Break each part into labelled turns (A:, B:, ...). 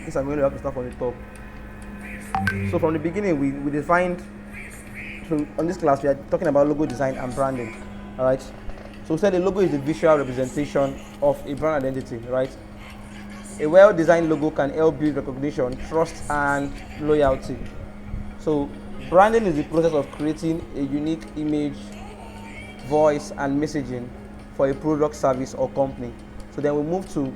A: This I'm going to have to start from the top. So from the beginning, we defined. So on this class, we are talking about logo design and branding. All right. So we said the logo is the visual representation of a brand identity, right? A well-designed logo can help build recognition, trust, and loyalty. So branding is the process of creating a unique image, voice, and messaging for a product, service, or company. So then we move to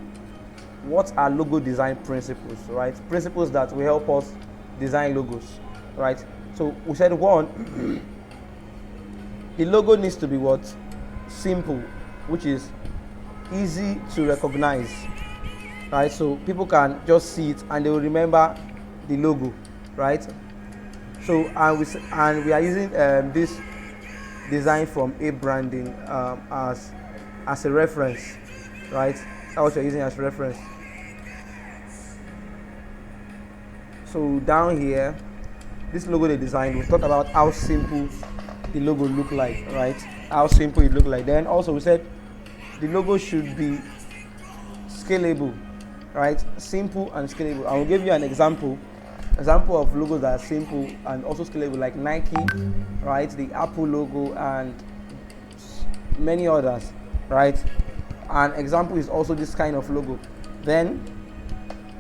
A: what are logo design principles, right? Principles that will help us design logos, right? So we said one, the logo needs to be what? Simple, which is easy to recognize, right? So people can just see it and they will remember the logo, right? So and we are using this design from A branding as a reference, right? That's what you're using as reference. So down here, this logo they designed, we'll talk about how simple the logo look like, right? How simple it look like. Then also we said the logo should be scalable, right? Simple and scalable. I will give you an example of logos that are simple and also scalable, like Nike, right? The Apple logo and many others, right? An example is also this kind of logo. Then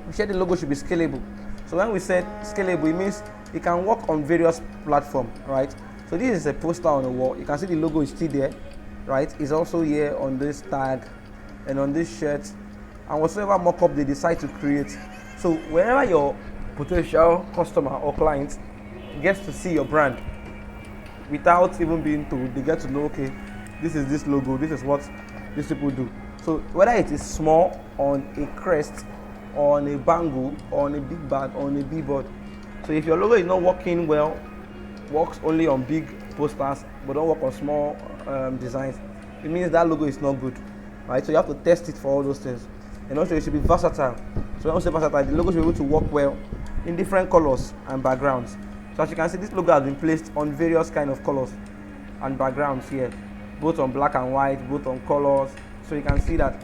A: we said the logo should be scalable. So when we said scalable, it means it can work on various platforms, right? So this is a poster on the wall. You can see the logo is still there, right? It's also here on this tag and on this shirt and whatsoever mock-up they decide to create. So wherever your potential customer or client gets to see your brand without even being told, they get to know, okay, this is this logo, this is what these people do. So whether it is small on a crest, on a bangle, on a big bag, on a billboard. So if your logo is not working well, works only on big posters but don't work on small designs, it means that logo is not good, right? So you have to test it for all those things. And also it should be versatile. So when I say versatile, the logo should be able to work well in different colors and backgrounds. So as you can see, this logo has been placed on various kind of colors and backgrounds here, both on black and white, both on colors. So you can see that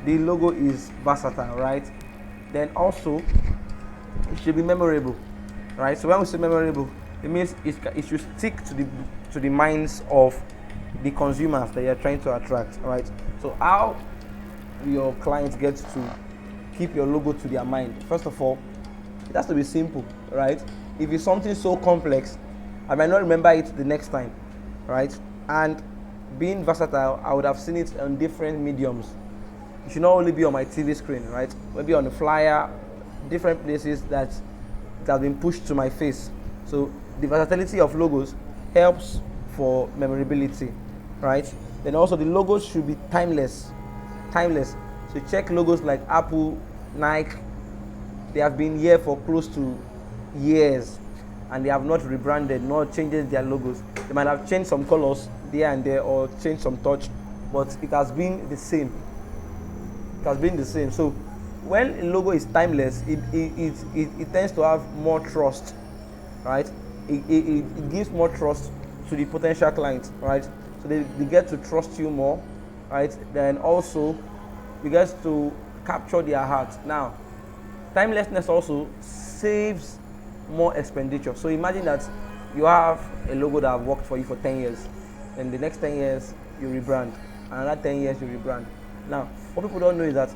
A: the logo is versatile, right? Then also it should be memorable, right? So when we say memorable, it means it should stick to the minds of the consumers that you're trying to attract, right? So how your clients get to keep your logo to their mind? First of all, it has to be simple, right? If it's something so complex, I might not remember it the next time, right? And being versatile, I would have seen it on different mediums. It should not only be on my TV screen, right? Maybe on a flyer, different places that have been pushed to my face. So the versatility of logos helps for memorability, right? Then also the logos should be timeless. So check logos like Apple, Nike. They have been here for close to years and they have not rebranded, not changed their logos. They might have changed some colors there and there or changed some touch, but it has been the same. So when a logo is timeless, it tends to have more trust, right? It gives more trust to the potential client, right? So they get to trust you more, right? Then also you get to capture their heart. Now, timelessness also saves more expenditure. So imagine that you have a logo that have worked for you for 10 years, and the next 10 years you rebrand, another 10 years you rebrand. Now, what people don't know is that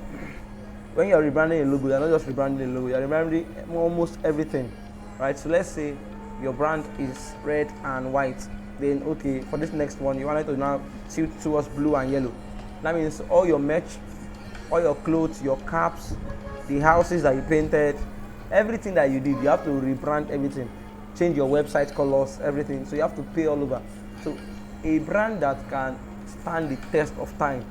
A: when you're rebranding a logo, you're not just rebranding a logo, you're rebranding almost everything, right? So let's say your brand is red and white. Then okay, for this next one, you wanted to now tilt towards blue and yellow. That means all your merch, all your clothes, your caps, the houses that you painted, everything that you did, you have to rebrand everything, change your website colors, everything. So you have to pay all over. So a brand that can stand the test of time,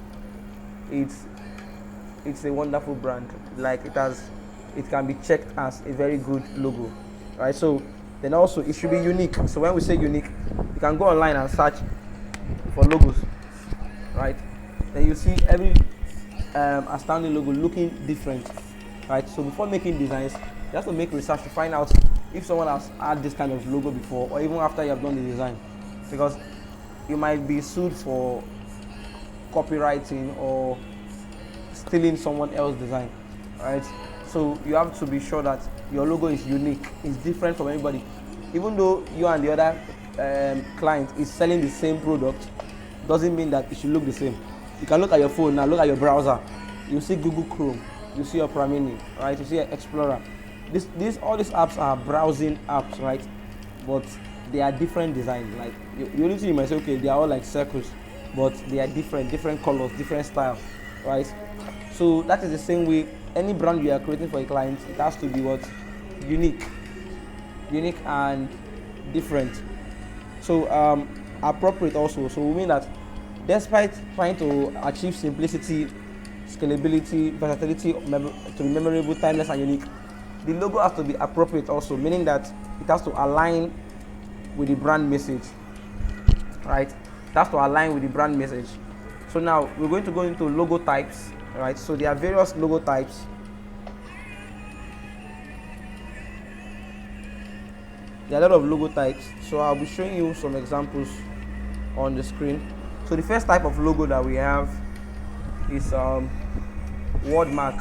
A: it's a wonderful brand. Like it can be checked as a very good logo, right? So then also it should be unique. So when we say unique, you can go online and search for logos, right? Then you see every astounding logo looking different, right? So before making designs, you have to make research to find out if someone has had this kind of logo before, or even after you have done the design, because you might be sued for copywriting or stealing someone else's design, right? So you have to be sure that your logo is unique, is different from anybody. Even though you and the other client is selling the same product, doesn't mean that it should look the same. You can look at your phone now, look at your browser, you see Google Chrome, you see Opera Mini, right? You see Explorer. All these apps are browsing apps, right? But they are different design. Like the only thing you might say, okay, they are all like circles, but they are different colors, different style, right? So that is the same way any brand you are creating for a client, it has to be what? Unique and different. So appropriate also. So we mean that despite trying to achieve simplicity, scalability, versatility, to be memorable, timeless, and unique, the logo has to be appropriate also, meaning that it has to align with the brand message, right? It has to align with the brand message. So now we're going to go into logo types, right? So there are various logo types. There are a lot of logo types. So I'll be showing you some examples on the screen. So the first type of logo that we have is wordmark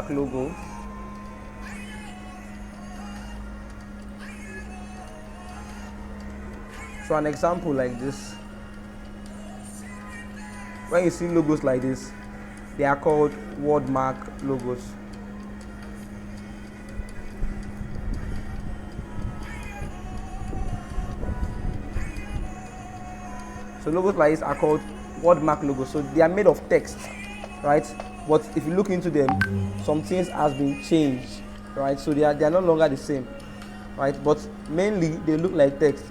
A: logo. So an example like this, when you see logos like this, they are called wordmark logos. So logos like this are called wordmark logos. So they are made of text, right? But if you look into them, some things has been changed, right? So they are no longer the same, right? But mainly they look like text.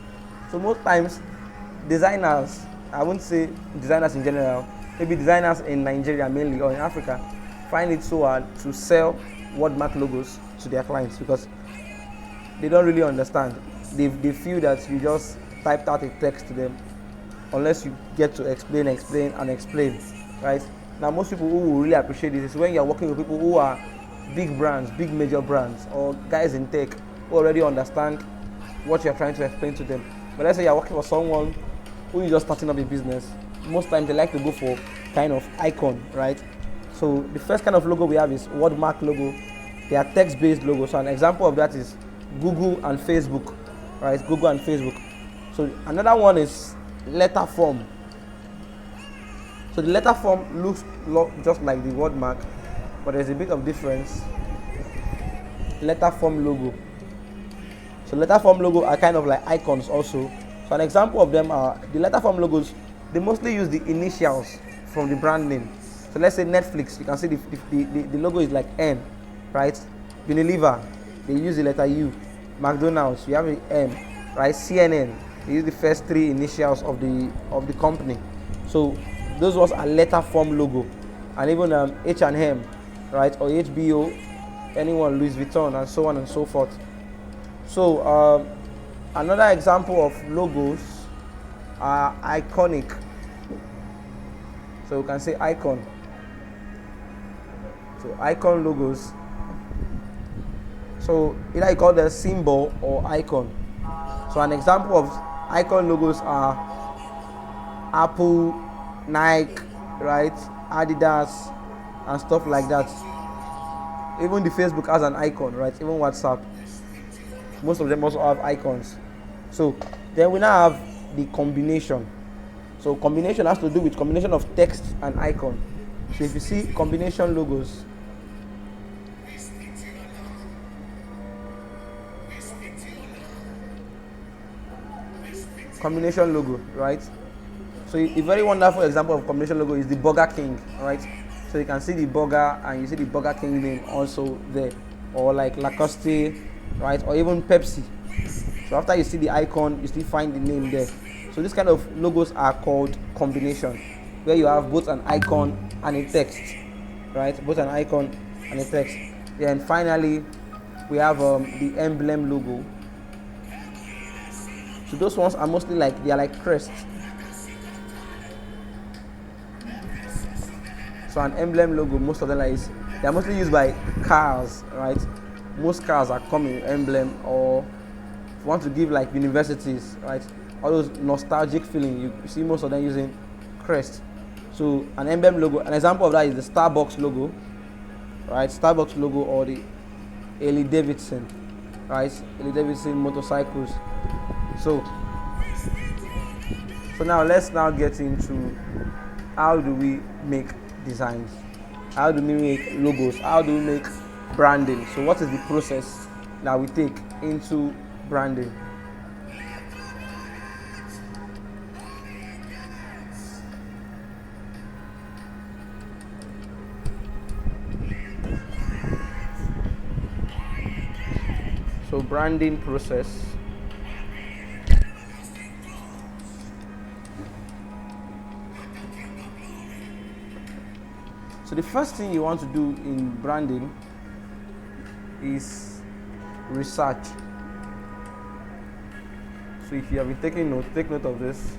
A: So most times designers, I won't say designers in general, maybe designers in Nigeria mainly or in Africa, find it so hard to sell wordmark logos to their clients because they don't really understand. They feel that you just typed out a text to them unless you get to explain, right? Now most people who will really appreciate this is when you're working with people who are big brands, big major brands, or guys in tech who already understand what you're trying to explain to them. But let's say you're working for someone who is just starting up a business, most times they like to go for kind of icon, right? So the first kind of logo we have is wordmark logo. They are text-based logos. So an example of that is Google and Facebook, right? Google and Facebook. So another one is letter form. So the letter form looks just like the wordmark, but there's a bit of difference. Letter form logo. So letter form logo are kind of like icons also. So an example of them are the letter form logos. They mostly use the initials from the brand name. So let's say Netflix, you can see the logo is like N, right? Unilever, they use the letter U. McDonald's, you have the M, right? CNN, they use the first three initials of the company. So those ones are letter form logo. And even H&M, right? Or HBO, anyone, Louis Vuitton, and so on and so forth. So another example of logos are iconic. So we can say icon. So icon logos. So either you call them symbol or icon. So an example of icon logos are Apple, Nike, right? Adidas, and stuff like that. Even the Facebook has an icon, right? Even WhatsApp. Most of them also have icons. So then we now have the combination. So combination has to do with combination of text and icon. So if you see combination logos, combination logo, right? So a very wonderful example of combination logo is the Burger King, right? So you can see the burger and you see the Burger King name also there, or like Lacoste, right? Or even Pepsi. So after you see the icon, you still find the name there. So this kind of logos are called combination, where you have both an icon and a text, right? Both an icon and a text. Then finally, we have the emblem logo. So those ones are mostly like, they are like crests. So an emblem logo, most of them they are mostly used by cars, right? Most cars are coming with emblem, or if you want to give like universities, right? All those nostalgic feeling, you see most of them using crest. So an emblem logo, an example of that is the Starbucks logo. right? Starbucks logo or the Harley Davidson, right? Harley Davidson motorcycles. So now let's now get into how do we make designs, how do we make logos, how do we make branding. So what is the process that we take into branding? So branding process. So the first thing you want to do in branding is research. So if you have been taking notes, take note of this.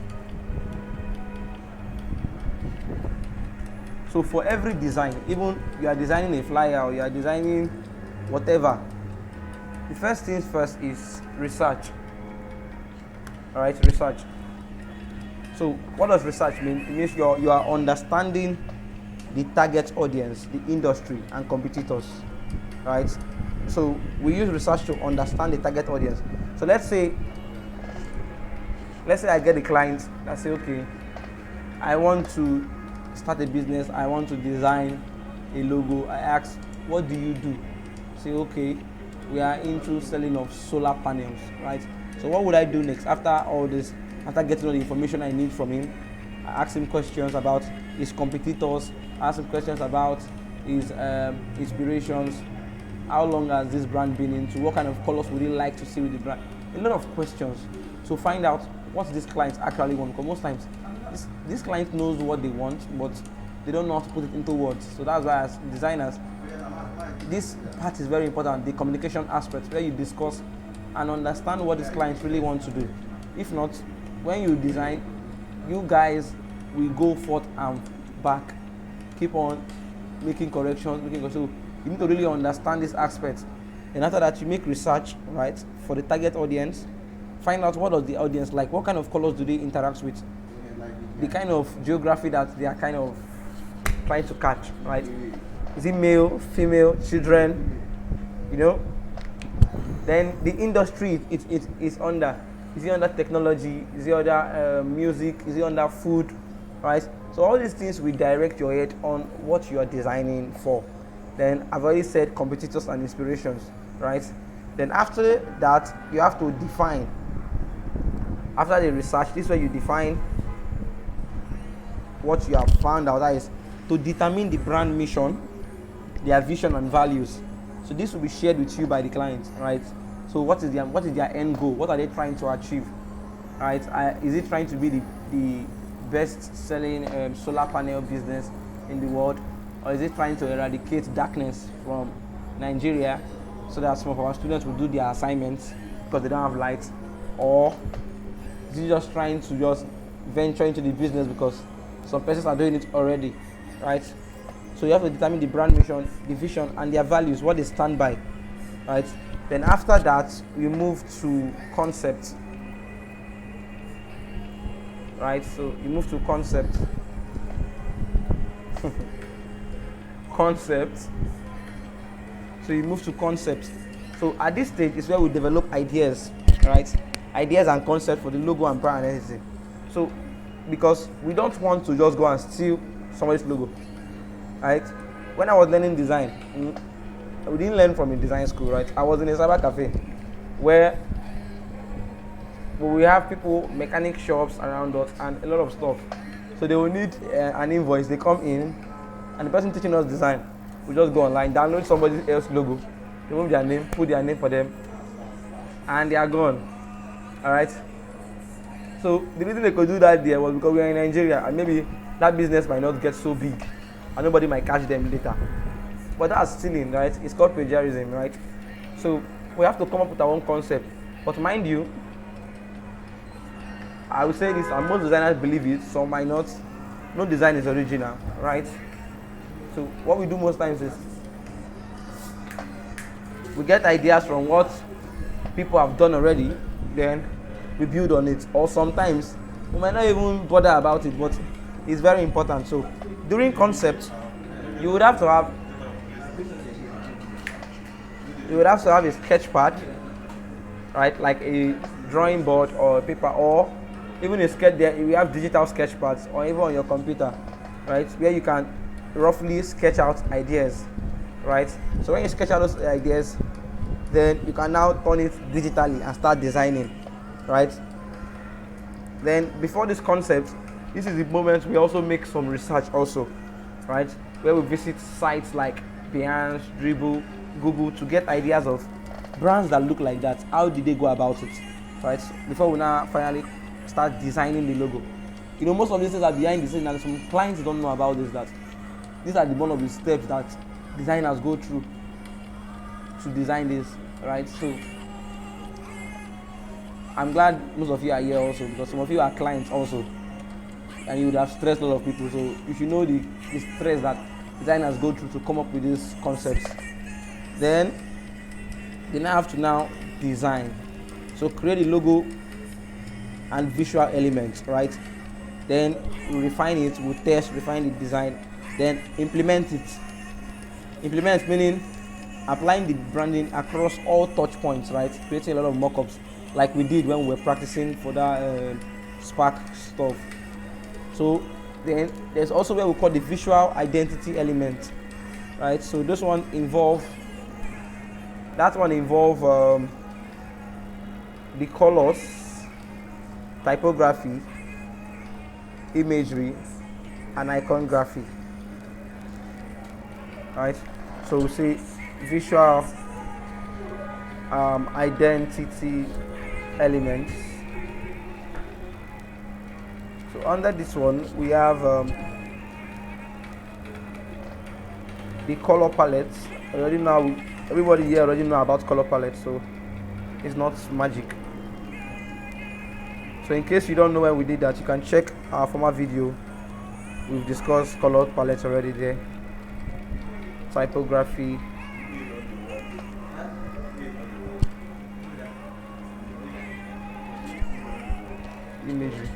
A: So for every design, even you are designing a flyer or you are designing whatever, the first things first is research. All right, research. So what does research mean? It means you are understanding the target audience, the industry, and competitors, right? So we use research to understand the target audience. So let's say I get a client that say, okay, I want to start a business, I want to design a logo. I ask, what do you do? Say, okay, we are into selling of solar panels, right? So what would I do next after all this? After getting all the information I need from him, I ask him questions about his competitors, ask him questions about his inspirations, how long has this brand been into, what kind of colors would he like to see with the brand, a lot of questions to find out what this client actually wants. Because most times this client knows what they want, but they don't know how to put it into words. So that's why as designers, this part is very important, the communication aspect, where you discuss and understand what this client really wants to do. If not, when you design, you guys will go forth and back, keep on making corrections. So you need to really understand this aspect. And after that, you make research, right, for the target audience. Find out what does the audience like, what kind of colors do they interact with, the kind of geography that they are kind of trying to catch, right? Is it male, female, children, Then the industry it is under. Is it under technology? Is it under music? Is it under food? Right? So all these things will direct your head on what you are designing for. Then I've already said competitors and inspirations, right? Then after that, you have to define. After the research, this is where you define what you have found out. That is to determine the brand mission, their vision and values. So this will be shared with you by the client, right? So what is their end goal? What are they trying to achieve, right? Is it trying to be the best-selling solar panel business in the world, or is it trying to eradicate darkness from Nigeria so that some of our students will do their assignments because they don't have light, or is it just trying to just venture into the business because some persons are doing it already, right? So you have to determine the brand mission, the vision, and their values, what they stand by, right? Then after that, we move to concept, right? So you move to concept. Concept. So you move to concept. So at this stage is where we develop ideas, right? Ideas and concept for the logo and brand and everything. So because we don't want to just go and steal somebody's logo, right? When I was learning design, we didn't learn from a design school, right? I was in a cyber cafe where we have people, mechanic shops around us and a lot of stuff. So they will need an invoice. They come in and the person teaching us design will just go online, download somebody else's logo, remove their name, put their name for them, and they are gone. All right? So the reason they could do that there was because we are in Nigeria and maybe that business might not get so big and nobody might catch them later. But that's stealing, right? It's called plagiarism, right? So we have to come up with our own concept. But mind you, I would say this, and most designers believe it, some might not. No design is original, right? So what we do most times is we get ideas from what people have done already, then we build on it. Or sometimes we might not even bother about it, but it's very important. So during concept, you would have to have you would have to have a sketch pad, right, like a drawing board or a paper, or even a sketch. There we have digital sketch pads, or even on your computer, right, where you can roughly sketch out ideas, right. So when you sketch out those ideas, then you can now turn it digitally and start designing, right. Then before this concept, this is the moment we also make some research also, right, where we visit sites like Behance, Dribble, Google to get ideas of brands that look like that. How did they go about it, right? Before we now finally start designing the logo. You know, most of these things are behind the scenes, and some clients don't know about this. That these are one of the steps that designers go through to design this, right? So I'm glad most of you are here also, because some of you are clients also, and you would have stressed a lot of people. So you should know the stress that designers go through to come up with these concepts. Then they now have to now design. So create a logo and visual elements, right? Then we refine it, we test, refine the design, then implement it. Implement meaning applying the branding across all touch points, right? Creating a lot of mock-ups like we did when we were practicing for that Spark stuff. So then there's also what we call the visual identity element, right? So this one involve the colors, typography, imagery, and iconography, right? So we see visual identity elements. So under this one we have the color palette. Already now everybody here already know about color palette, so it's not magic. So in case you don't know where we did that, you can check our former video. We've discussed color palette already there. Typography, imagery.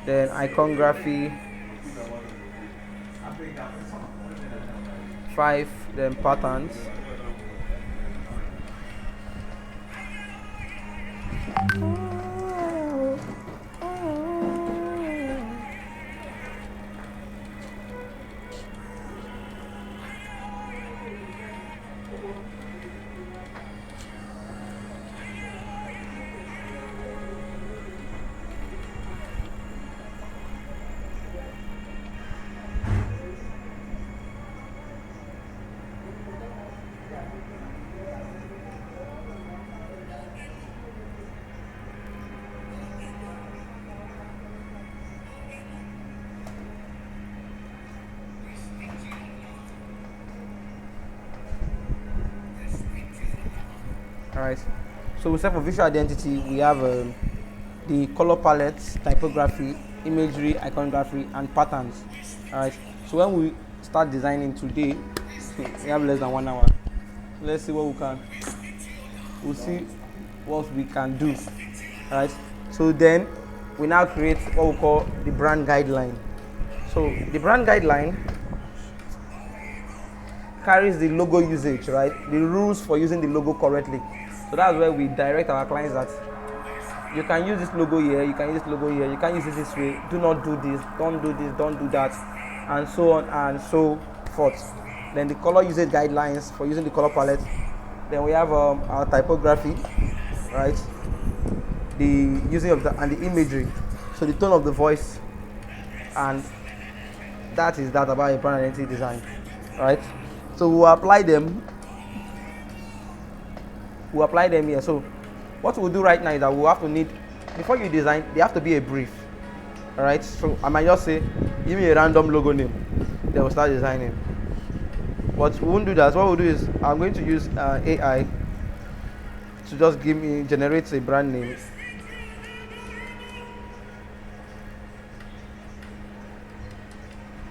A: Then iconography, 5, then patterns, Alright, so we set for visual identity, we have the color palette, typography, imagery, iconography, and patterns. Alright, so when we start designing today, we have less than 1 hour. Let's see what we can. We'll see what we can do. Alright, so then we now create what we call the brand guideline. So the brand guideline carries the logo usage, right? The rules for using the logo correctly. So that's where we direct our clients that you can use this logo here, you can use this logo here, you can use it this way, do not do this, don't do that, and so on and so forth. Then the color usage guidelines for using the color palette. Then we have our typography, right? The using of and the imagery, so the tone of the voice, and that is that about a brand identity design, right? So we'll apply them here. So what we'll do right now is that we'll have to need, before you design, there have to be a brief. Alright, so I might just say, give me a random logo name, then we'll start designing. But we won't do that. What we'll do is I'm going to use AI to just generate a brand name.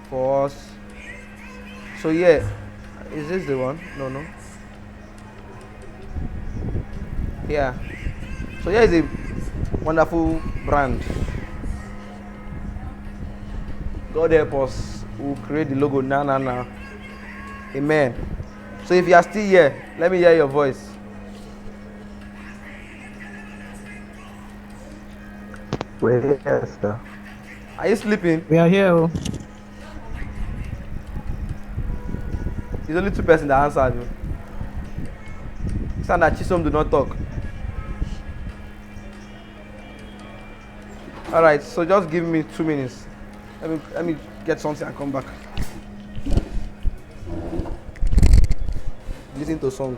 A: For us. So yeah, is this the one? No. Yeah. So here is a wonderful brand. God help us. We'll create the logo now. Amen. So if you are still here, let me hear your voice.
B: We're here, sir.
A: Are you sleeping?
C: We are here.
A: It's only two persons that answered you. Sound that Chisom do not talk. Alright, so just give me 2 minutes. Let me get something and come back. Listen to a song.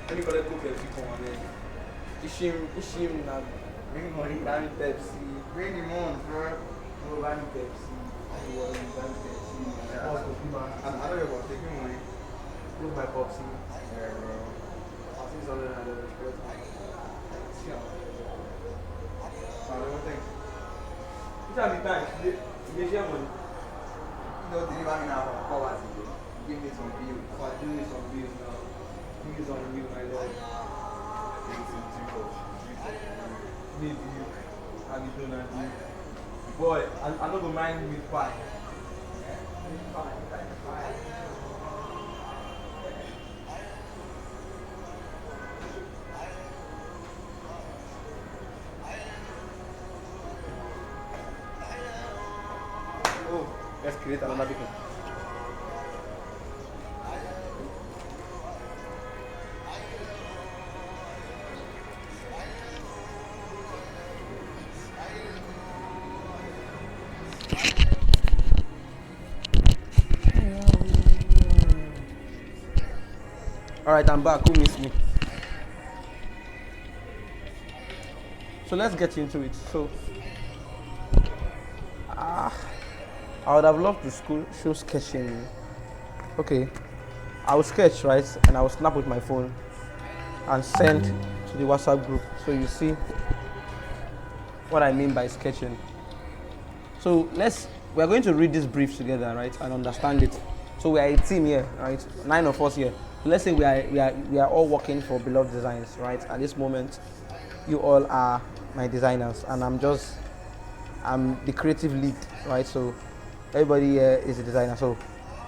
A: Let me collect Pepsi from my man. Ishim na bring money, buy me Pepsi. Bring the money, bro. No, buy me Pepsi. Buy me Pepsi. I don't know about taking money. Look my Pepsi. Yeah, bro. I'll see something I don't respect. See how. I don't think. Which are the times? You share money. No, deliver me now from poverty. Give me some bills. Give me some bills now. Give me some bills, my lord. Maybe you. How you doing, Andy? Boy, I don't go mind with pie. Oh, let's create another big one. Alright, I'm back. Who missed me? So let's get into it. So, I would have loved to show sketching. Okay, I will sketch, right? And I will snap with my phone and send to the WhatsApp group. So you see what I mean by sketching. So we're going to read this brief together, right? And understand it. So we are a team here, right? 9 of us here. Let's say we are all working for Beloved Designs, right? At this moment, you all are my designers, and I'm the creative lead, right? So everybody here is a designer. So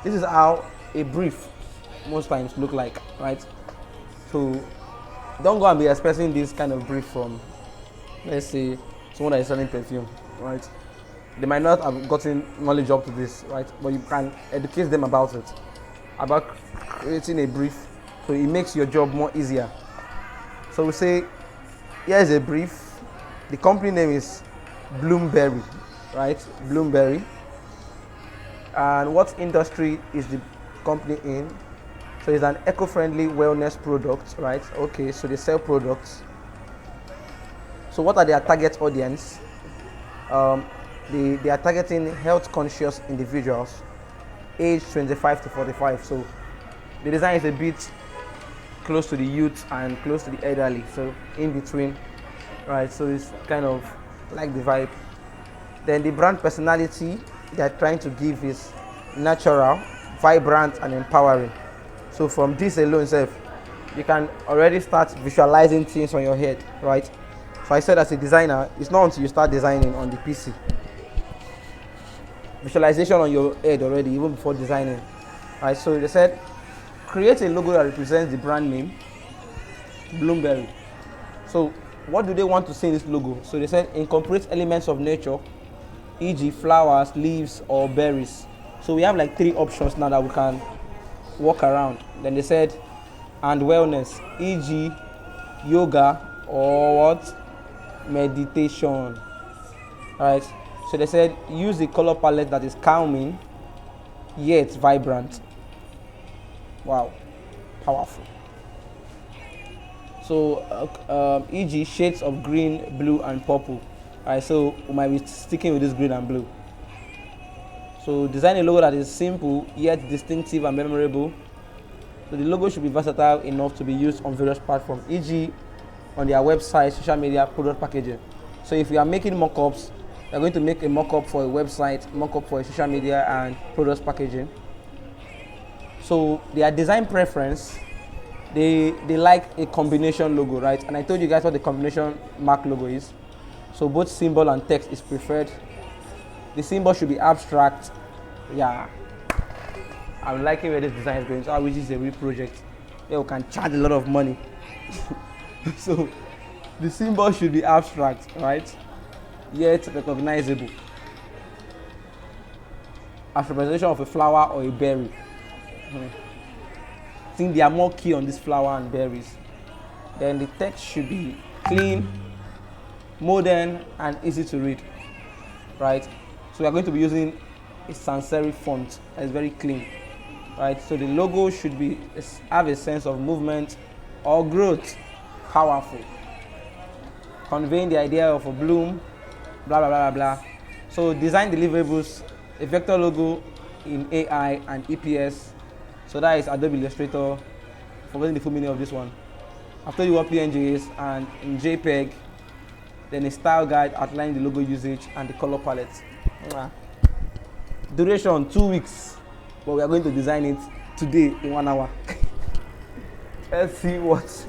A: this is how a brief most times look like, right? So don't go and be expecting this kind of brief from, let's say, someone that is selling perfume, right? They might not have gotten knowledge up to this, right? But you can educate them about it, about creating a brief, so it makes your job more easier. So we say, here's a brief. The company name is Bloomberry, right? Bloomberry. And what industry is the company in? So it's an eco-friendly wellness product, right? Okay, so they sell products. So what are their target audience? They are targeting health-conscious individuals, age 25 to 45. So the design is a bit close to the youth and close to the elderly, so in between, right? So it's kind of like the vibe. Then the brand personality they are trying to give is natural, vibrant, and empowering. So from this alone itself, you can already start visualizing things on your head, right? So I said as a designer, it's not until you start designing on the PC. Visualization on your head already, even before designing, right? So they said create a logo that represents the brand name, Bloomberry. So what do they want to say in this logo? So they said incorporate elements of nature, e.g. flowers, leaves, or berries. So we have like 3 options now that we can walk around. Then they said and wellness, e.g. yoga or what? Meditation. Alright. So they said use a color palette that is calming yet vibrant. Wow, powerful. So e.g. shades of green, blue, and purple. Alright, so we might be sticking with this green and blue. So design a logo that is simple yet distinctive and memorable. So the logo should be versatile enough to be used on various platforms, e.g. on their website, social media, product packaging. So if you are making mock-ups, you're going to make a mock-up for a website, mock-up for a social media, and product packaging. So their design preference, they like a combination logo, right? And I told you guys what the combination mark logo is. So both symbol and text is preferred. The symbol should be abstract. Yeah, I'm liking where this design is going. So I wish this is a real project. Yeah, we can charge a lot of money. So the symbol should be abstract, right? Yet recognizable as representation of a flower or a berry. I think they are more key on this flower and berries. Then the text should be clean, modern, and easy to read, right? So we are going to be using a sans serif font that is very clean, right? So the logo should have a sense of movement or growth, powerful, conveying the idea of a bloom, blah blah blah blah blah. So design deliverables, a vector logo in AI and EPS. So that is Adobe Illustrator. Forgetting the full meaning of this one. After you what PNG is, and in JPEG, then a style guide outlining the logo usage and the color palette. Duration 2 weeks, but we are going to design it today in 1 hour. Let's see what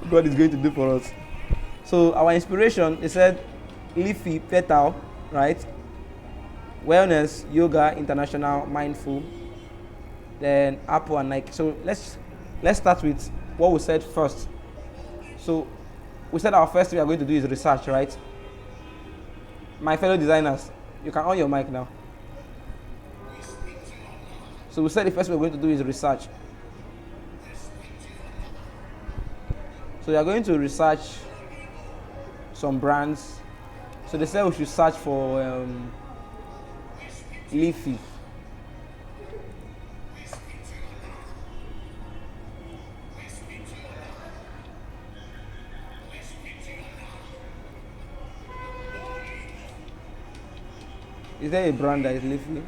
A: God is going to do for us. So our inspiration, they said leafy, petal, right? Wellness, yoga, international, mindful. Then Apple and Nike. So let's start with what we said first. So we said our first thing we are going to do is research, right? My fellow designers, you can on your mic now. So we said the first thing we're going to do is research. So we are going to research some brands. So they said we should search for leafy. Is there a brand that is leafy?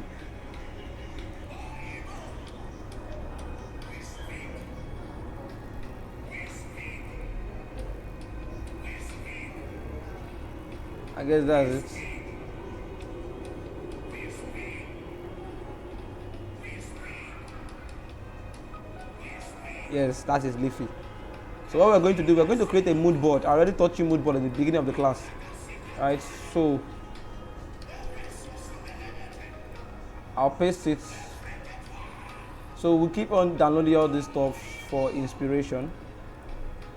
A: I guess that's it. Yes, that is leafy. So what we're going to do, we're going to create a mood board. I already taught you mood board at the beginning of the class. Alright, so I'll paste it. So we'll keep on downloading all this stuff for inspiration.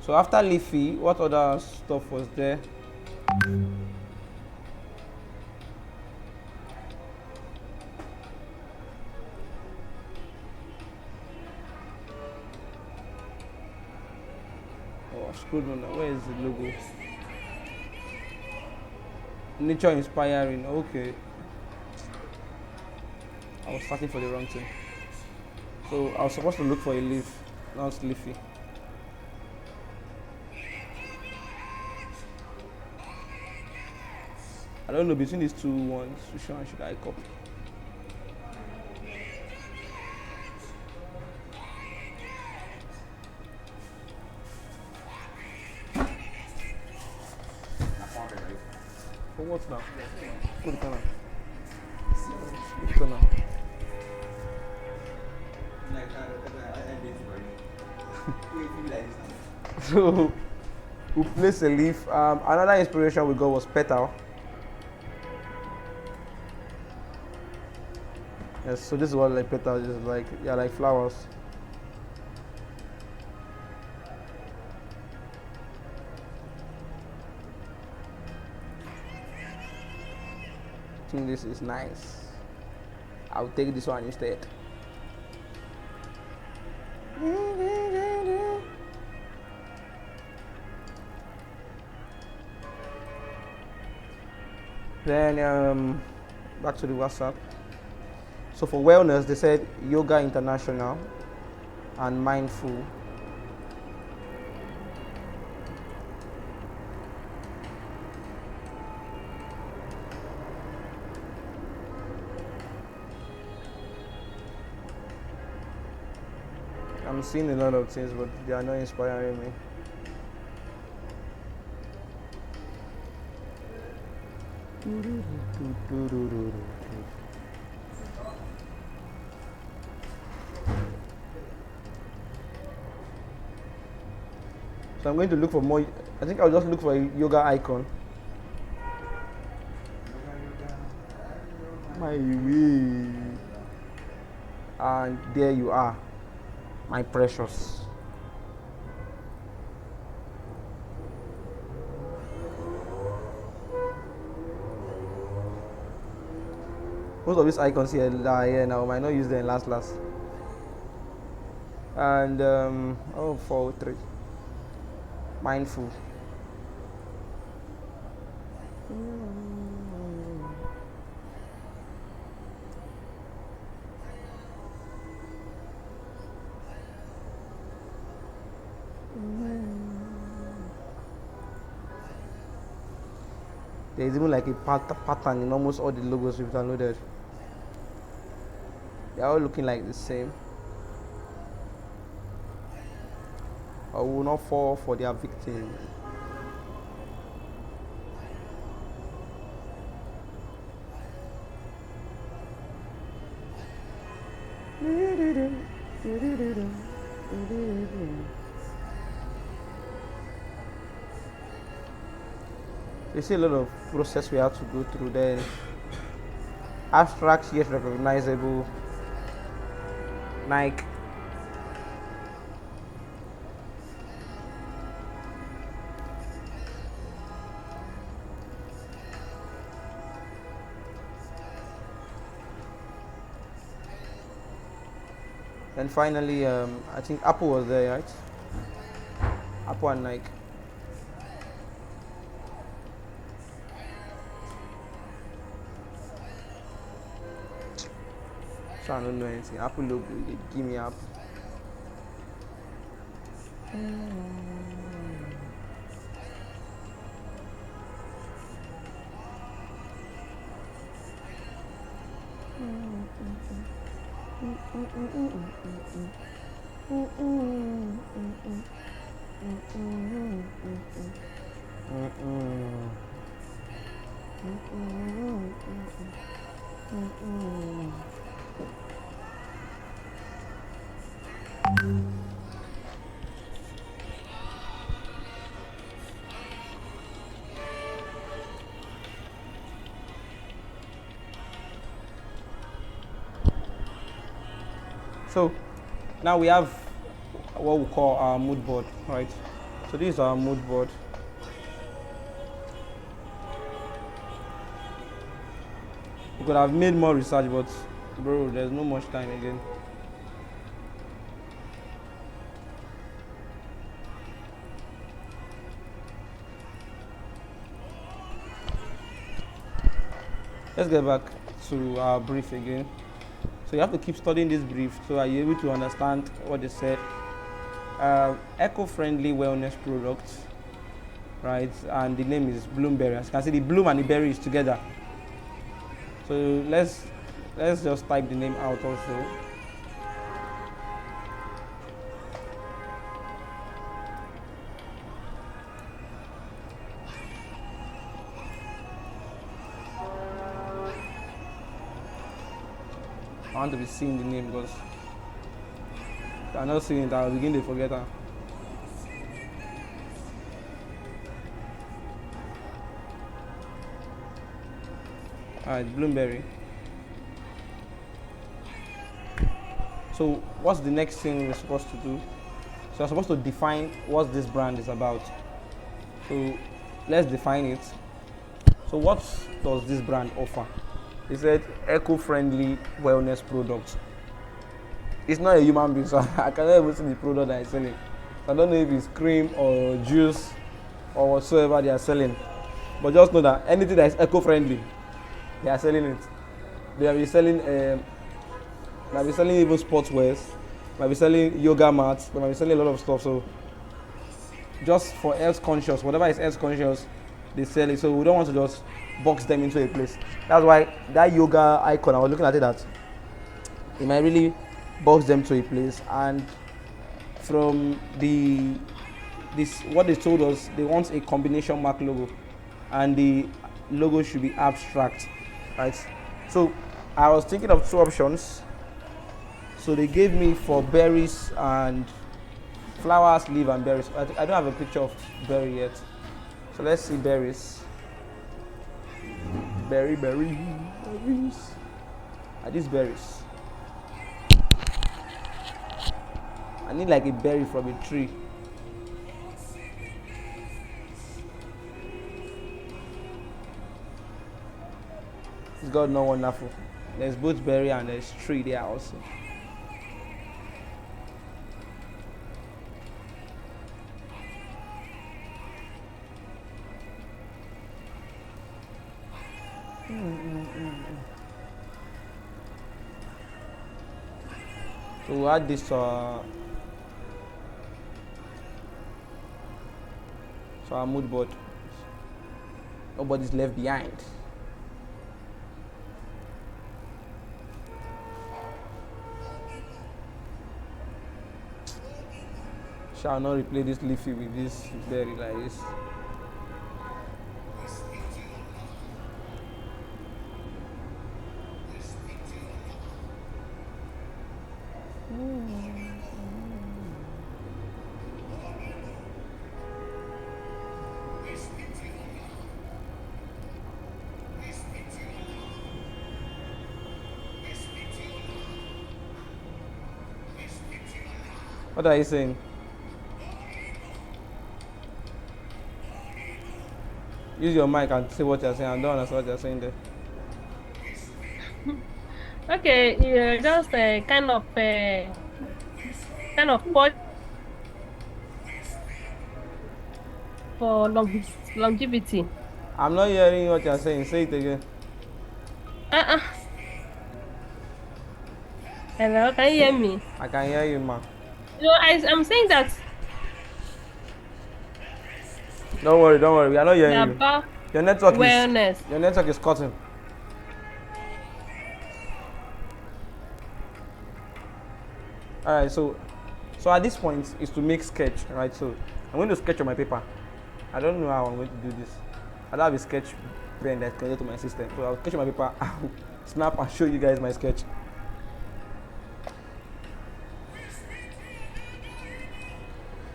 A: So after leafy, what other stuff was there? Oh, scroll down. Where is the logo? Nature inspiring. Okay. I was searching for the wrong thing. So I was supposed to look for a leaf, not leafy. I don't know, between these two ones, which one should I copy? For what now? Go to the corner. Go to the corner. So we place a leaf. Another inspiration we got was petal. Yes, so this is what like petal is like. Yeah, like flowers. think this is nice. I'll take this one instead. Then back to the WhatsApp. So for wellness, they said yoga international and mindful. I'm seeing a lot of things, but they are not inspiring me. So I'm going to look for more. I think I'll just look for a yoga icon. My way. And there you are, my precious. Most of these icons here are here now. I might not use them last. And 403. Mindful. There's even like a pattern in almost all the logos we've downloaded. They're all looking like the same. I will not fall for their victim. You see a lot of process we have to go through. Then abstract yet recognizable. Nike. And finally, I think Apple was there, right? Apple and Nike. So I don't know anything. Apple logo, give me Apple. So now we have what we call our mood board, right? So this is our mood board. We could have made more research, but bro, there's no much time again. Let's get back to our brief again. So you have to keep studying this brief so that you're able to understand what they said. Eco-friendly wellness products, right? And the name is Bloomberry. As you can see, the bloom and the berry is together. So let's just type the name out also. I want to be seeing the name because if I'm not seeing it, I'll begin to forget her. Alright, Bloomberry. So what's the next thing we're supposed to do? So we're supposed to define what this brand is about. So let's define it. So what does this brand offer? He said eco-friendly wellness products. It's not a human being, so I cannot even see the product that is selling. So I don't know if it's cream or juice or whatsoever they are selling. But just know that anything that is eco-friendly, they are selling it. They might be selling even sportswears, might be selling yoga mats, they might be selling a lot of stuff. So just for health conscious, whatever is health conscious, they sell it. So we don't want to just box them into a place. That's why that yoga icon, I was looking at it, that it might really box them to a place. And from this what they told us, they want a combination mark logo, and the logo should be abstract, right? So I was thinking of two options. So they gave me for berries and flowers, leaf, and berries. I don't have a picture of berry yet. So let's see berries. Berries. Are these berries? I need like a berry from a tree. It's God not wonderful. There's both berry and there's tree there also. So we'll add this to our mood board. Nobody's left behind. Shall not replay this leafy with this berry like this. What are you saying? Use your mic and say what you're saying. I don't understand what you're saying there.
C: Okay, yeah, just kind of pot for longevity.
A: I'm not hearing what you're saying. Say it again.
C: Uh-uh. Hello, can you hear me?
A: I can hear you, ma.
C: I'm saying that
A: Don't worry. We are not hearing you.
C: about
A: Your network
C: wellness.
A: is cutting. Alright, so at this point is to make sketch, right? So I'm going to sketch on my paper. I don't know how I'm going to do this. I don't have a sketch pen that's connected to my system. So I'll sketch on my paper, I'll snap and show you guys my sketch.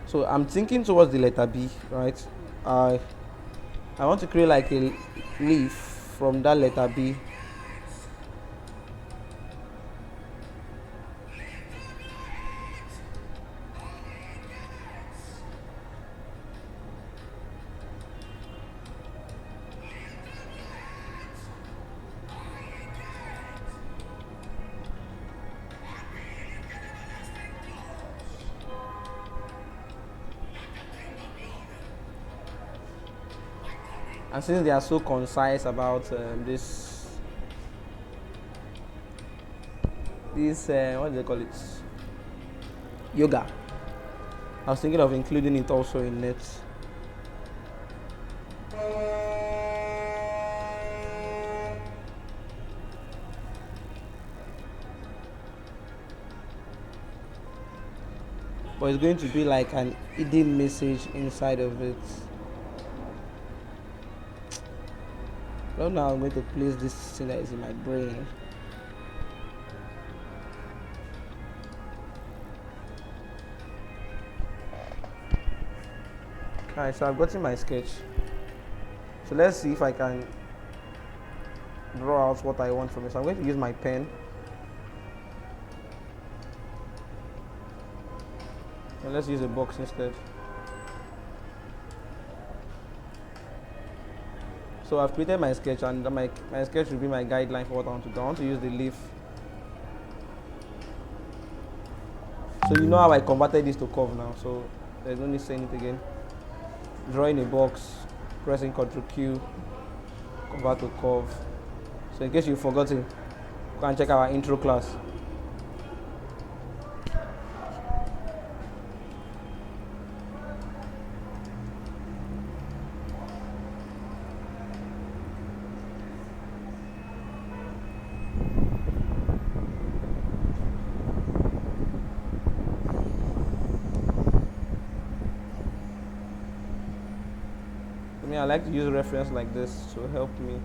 A: So I'm thinking towards the letter B, right? I want to create like a leaf from that letter B. And since they are so concise about this what do they call it, yoga, I was thinking of including it also in it. But it's going to be like an hidden message inside of it. Well, now I'm going to place this thing that is in my brain. Alright, so I've gotten my sketch. So let's see if I can draw out what I want from it. So I'm going to use my pen. And let's use a box instead. So I've created my sketch, and my sketch will be my guideline for what I want to do. I want to use the leaf. So you know how I converted this to curve now, so there's no need saying it again. Drawing a box, pressing Ctrl Q, convert to curve. So in case you've forgotten, go and check our intro class. I like to use reference like this to help me.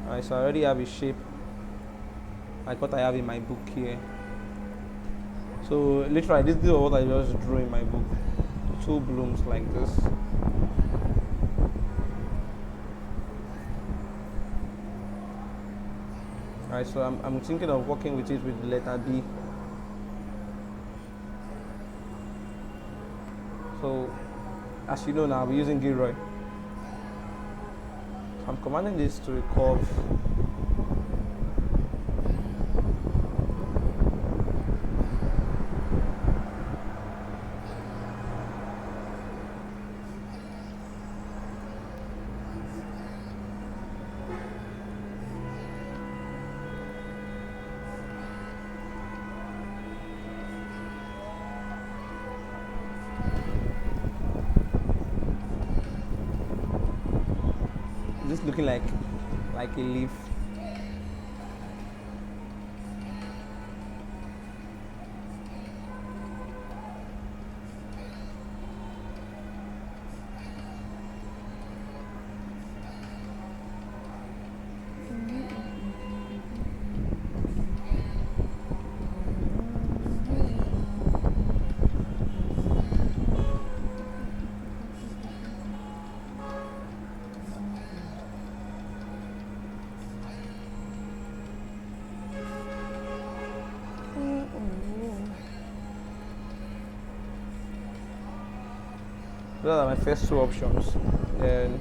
A: Alright, so I already have a shape like what I have in my book here. So literally this is what I just drew in my book. Two blooms like this. Alright, so I'm thinking of working with it with the letter B. So as you know now, we're using Gilroy. I'm commanding this to a curve. Just looking like a leaf. Those are my first two options. And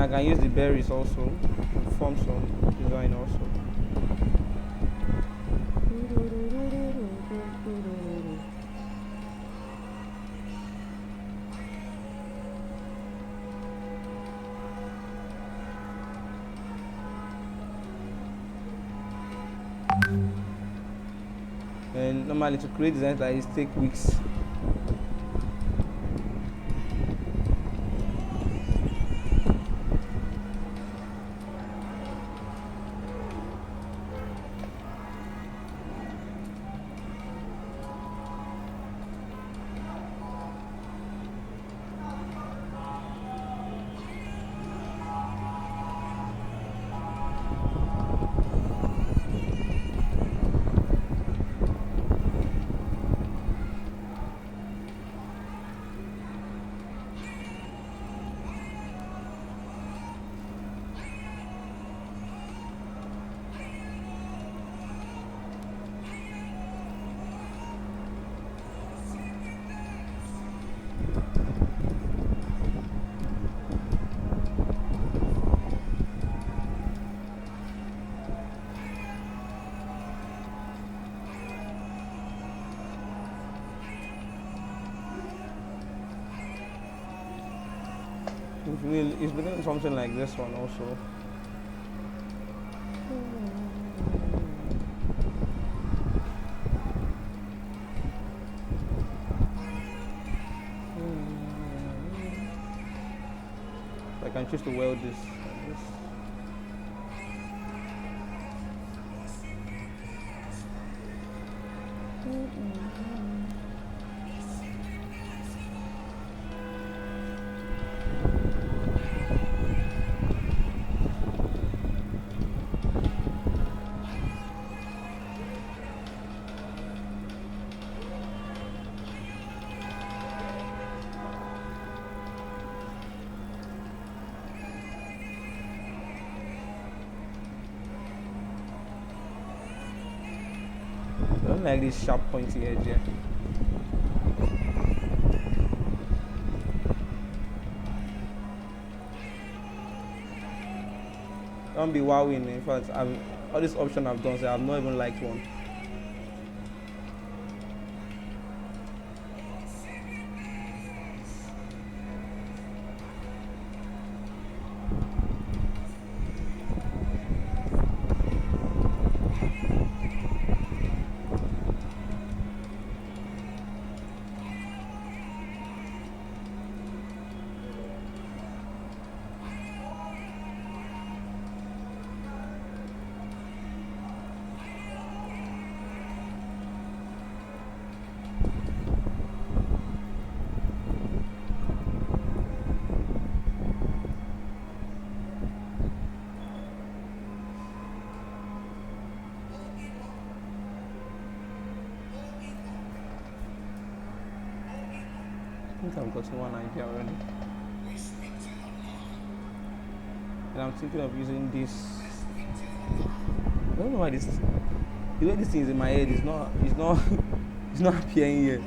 A: I can use the berries also to form some design also. And normally to create designs like this take weeks. It's looking something like this one also. I can choose to weld this like this. like this sharp pointy edge here. Don't be wowing. In fact, all this option I've done, so I've not even liked one. I think I've gotten one idea already. And I'm thinking of using this. I don't know why the way this thing is in my head is not, it's not appearing here.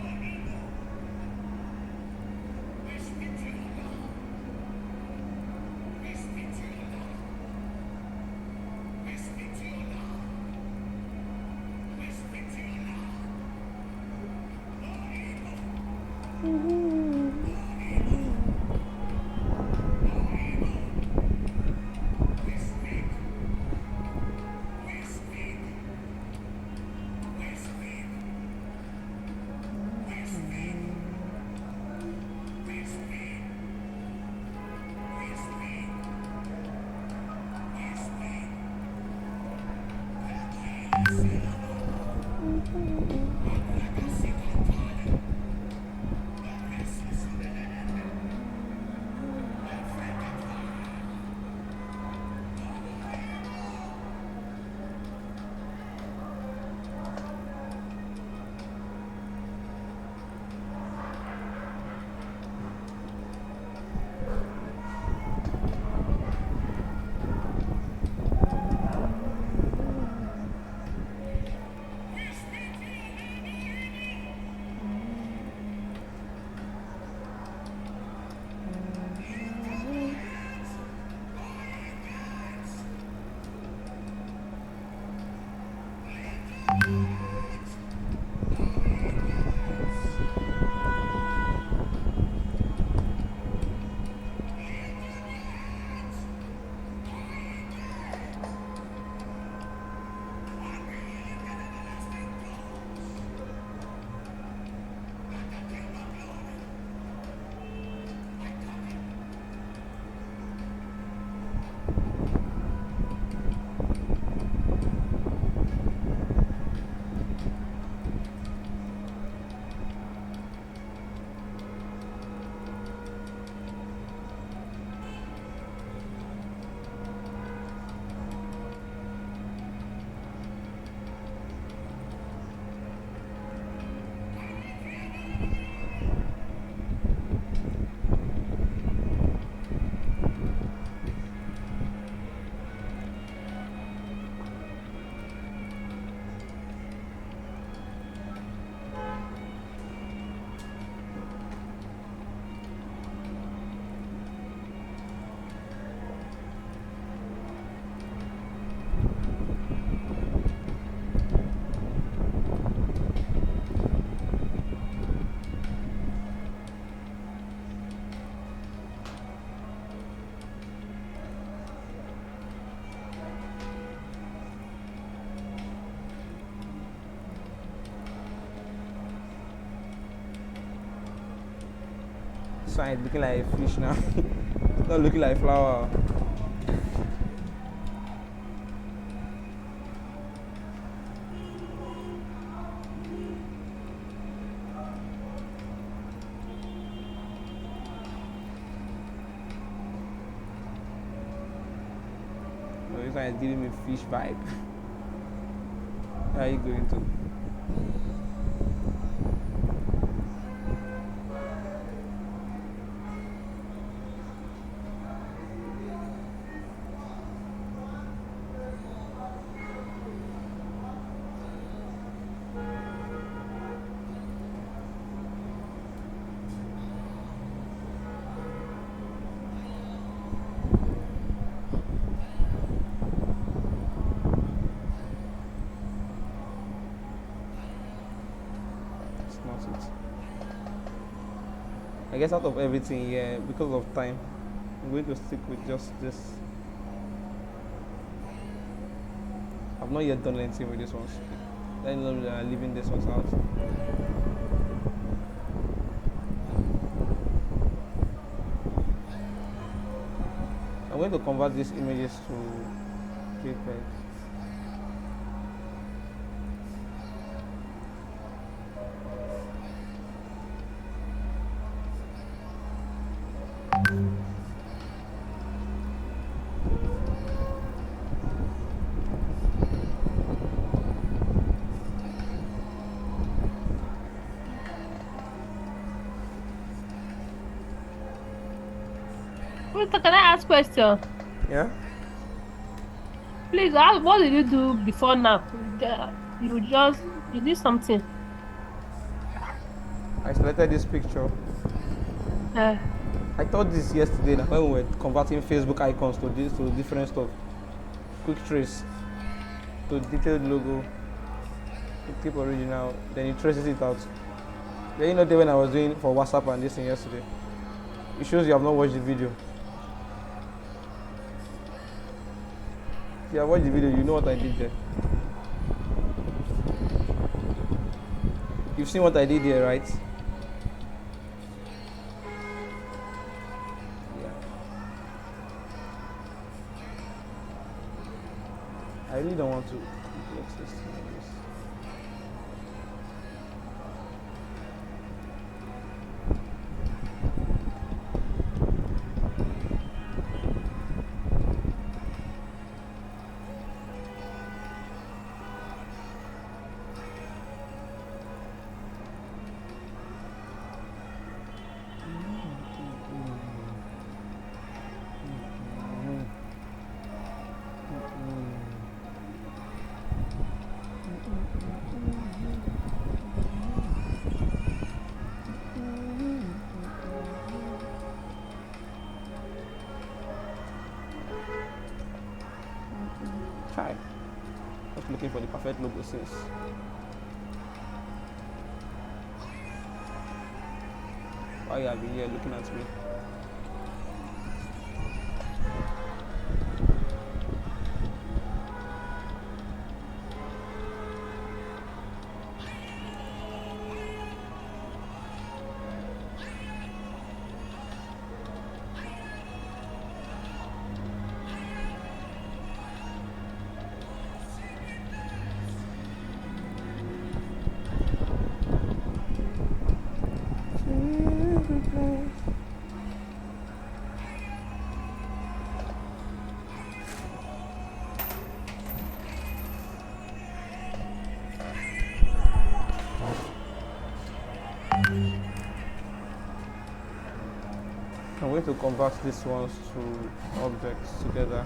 A: Sign looking like a fish now. It's not looking like flower. So this one is giving me fish vibe. How are you going to? I guess out of everything, yeah, because of time, I'm going to stick with just this. I've not yet done anything with this one. Then leaving this one out. I'm going to convert these images to JPEG.
C: Wait, can I ask question?
A: Yeah.
C: Please, what did you do before now? You did something.
A: I selected this picture.
C: Uh,
A: I thought this yesterday when we were converting Facebook icons to this to different stuff. Quick trace to detailed logo to keep original. Then it traces it out. Then you know when I was doing for WhatsApp and this thing yesterday. It shows you have not watched the video. If you have watched the video, you know what I did there. You've seen what I did here, right? Yeah. I really don't want to complex this thing. Hi. Just looking for the perfect logo since. Why you have been here looking at me? I'm going to convert these ones to objects together.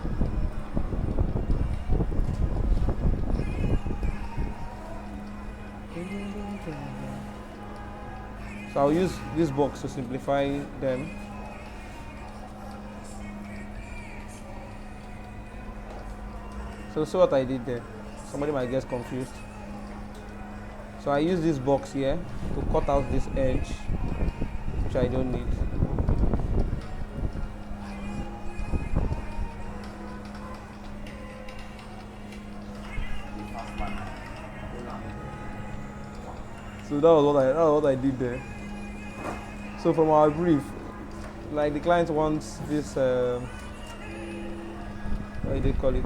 A: So I'll use this box to simplify them. So see what I did there. Somebody might get confused. So I use this box here to cut out this edge, which I don't need. So that was what I did there. So from our brief, like the client wants this, what do they call it?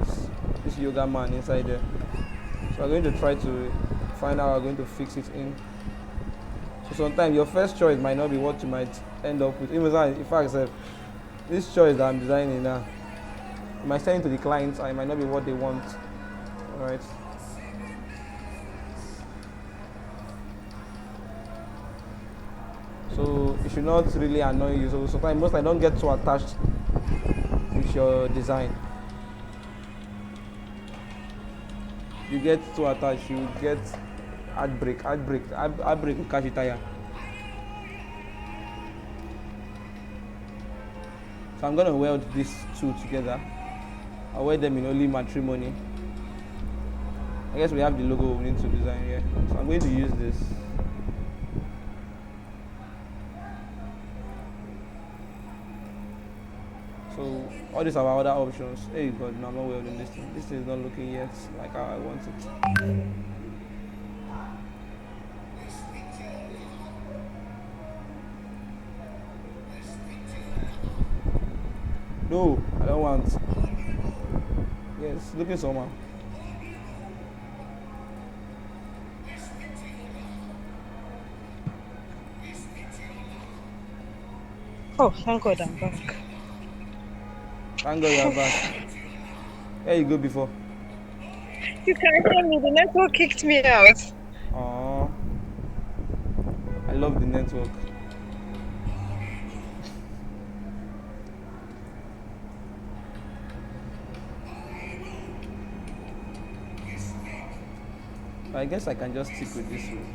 A: This yoga man inside there. So I'm going to try to find out how I'm going to fix it in. So sometimes your first choice might not be what you might end up with. Even in fact, this choice that I'm designing now, you might send it to the clients and it might not be what they want. Alright. So it should not really annoy you. So sometimes I don't get too attached with your design. You get too attached, you get heartbreak will catch you tire. So I'm gonna weld these two together. I'll weld them in only matrimony. I guess we have the logo we need to design here. So I'm going to use this. So all these are our other options. Hey God, no, I'm not welding this thing. This thing is not looking yet like how I want it. No, I don't want. Yes, looking somehow.
D: Oh, thank God I'm back.
A: Thank God you are back. Where you go before?
D: You can hear me. The network kicked me out.
A: Oh, I love the network. I guess I can just stick with this one.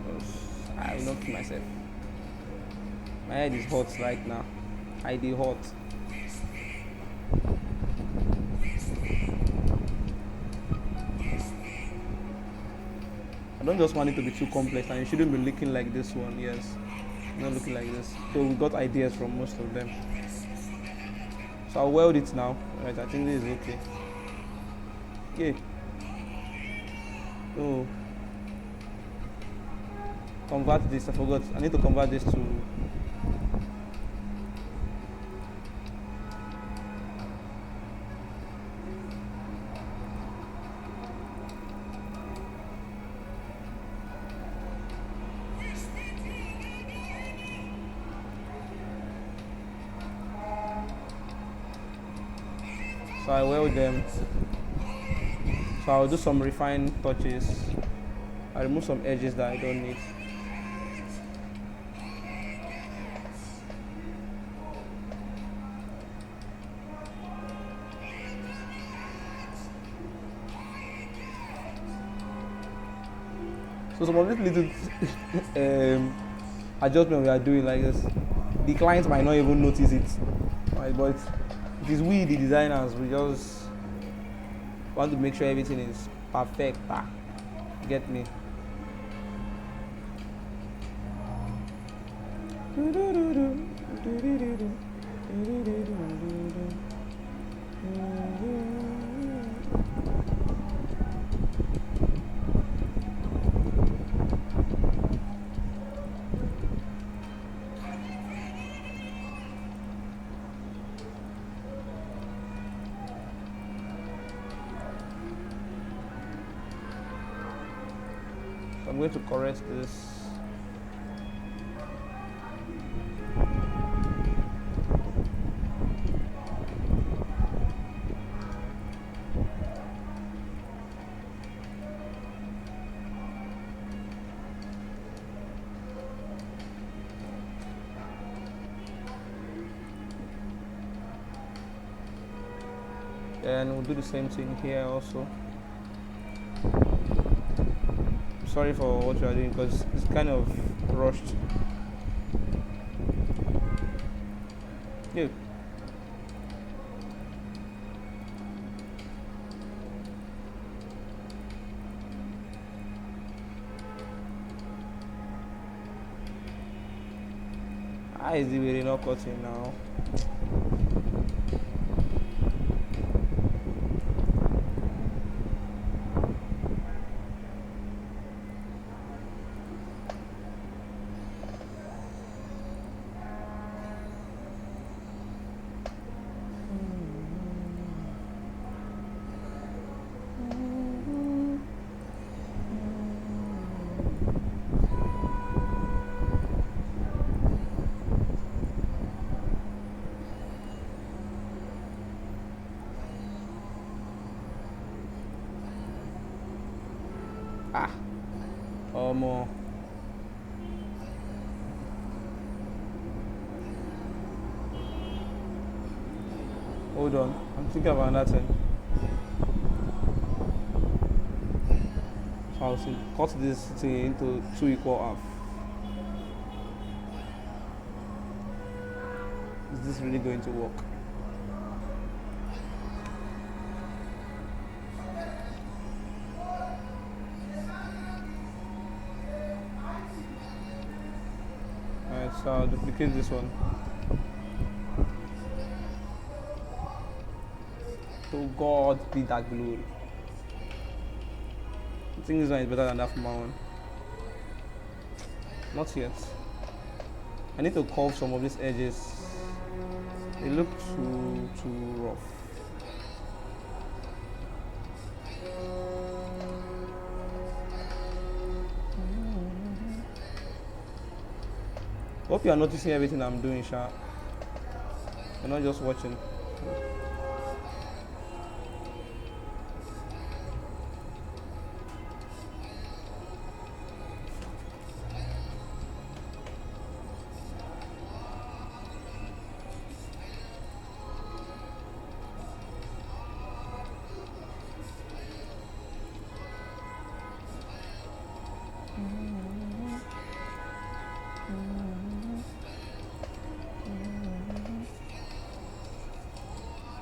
A: Because I will not kill myself. My head is hot right now. I did hot. I don't just want it to be too complex, and it shouldn't be looking like this one. Yes, not looking like this. So we got ideas from most of them. So I'll weld it now. Right, I think this is okay. Okay. So convert this. I forgot. I need to convert this to. So I weld them. So I'll do some refined touches. I remove some edges that I don't need. So some of these little adjustment we are doing like this, the clients might not even notice it, right? But it is we, the designers, we just want to make sure everything is perfect. Get me? So I'm going to correct this. And we'll do the same thing here also. Sorry for what you are doing because it's kind of rushed. Yeah. How is it really not cutting now? Ah, more. Hold on, I'm thinking about another thing. So I'll cut this thing into 2 equal half. Is this really going to work? Alright, so I'll duplicate this one. So God be that glory. I think this one is better than that for my one. Not yet. I need to curve some of these edges. They look too rough. Hope you are noticing everything I'm doing, Sha. You're not just watching.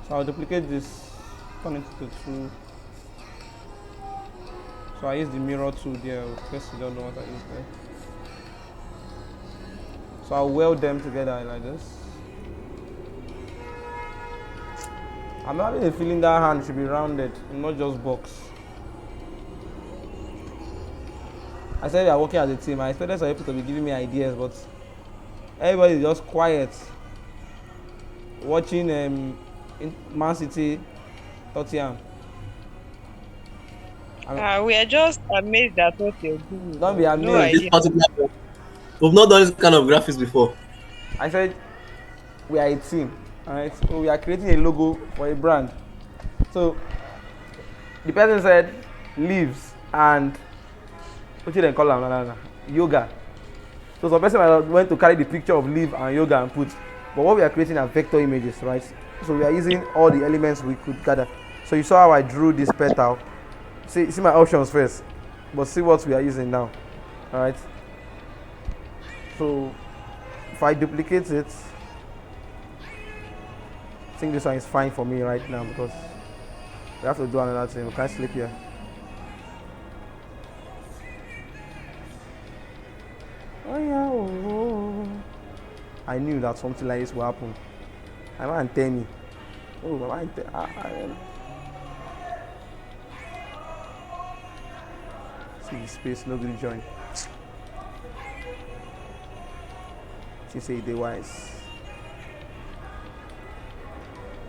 A: So I'll duplicate this, turn it to 2. So I use the mirror tool there, in case you don't know what I use there. So I'll weld them together like this. I'm having a feeling that hand should be rounded, not just box. I said we are working as a team. I expected some people to be giving me ideas, but everybody is just quiet. Watching Man City, Tottenham.
D: We are just amazed at what you're doing.
A: Don't be
D: No
A: amazed.
E: This
D: idea.
E: particular, we've not done this kind of graphics before.
A: I said we are a team, alright? So we are creating a logo for a brand. So the person said leaves and what did they call them? Yoga. So some person went to carry the picture of leaf and yoga and put. But what we are creating are vector images, right? So we are using all the elements we could gather. So you saw how I drew this petal. See my options first, but see what we are using now. Alright. So if I duplicate it, I think this one is fine for me right now because we have to do another thing. We can't sleep here. Oh yeah, oh. I knew that something like this will happen. My man tell me. Oh, my man see the space, nobody join. She say they wise.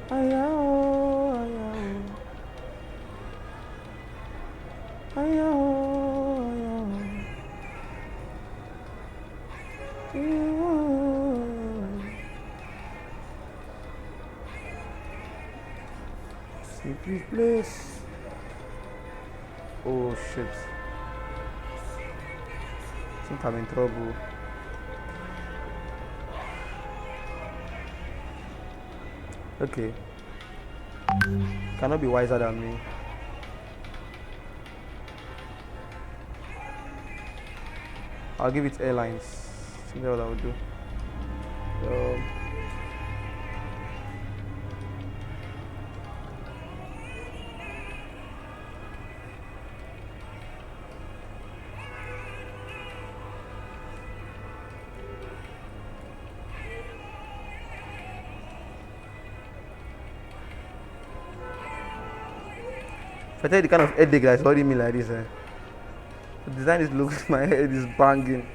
A: Ayao, ayao. Ayao, ayao. Secret place. Oh shit. I think I'm in trouble. Okay. Cannot be wiser than me. I'll give it airlines. See what I will do. If I tell you the kind of headache that's holding me like this, the design is looking, my head is banging.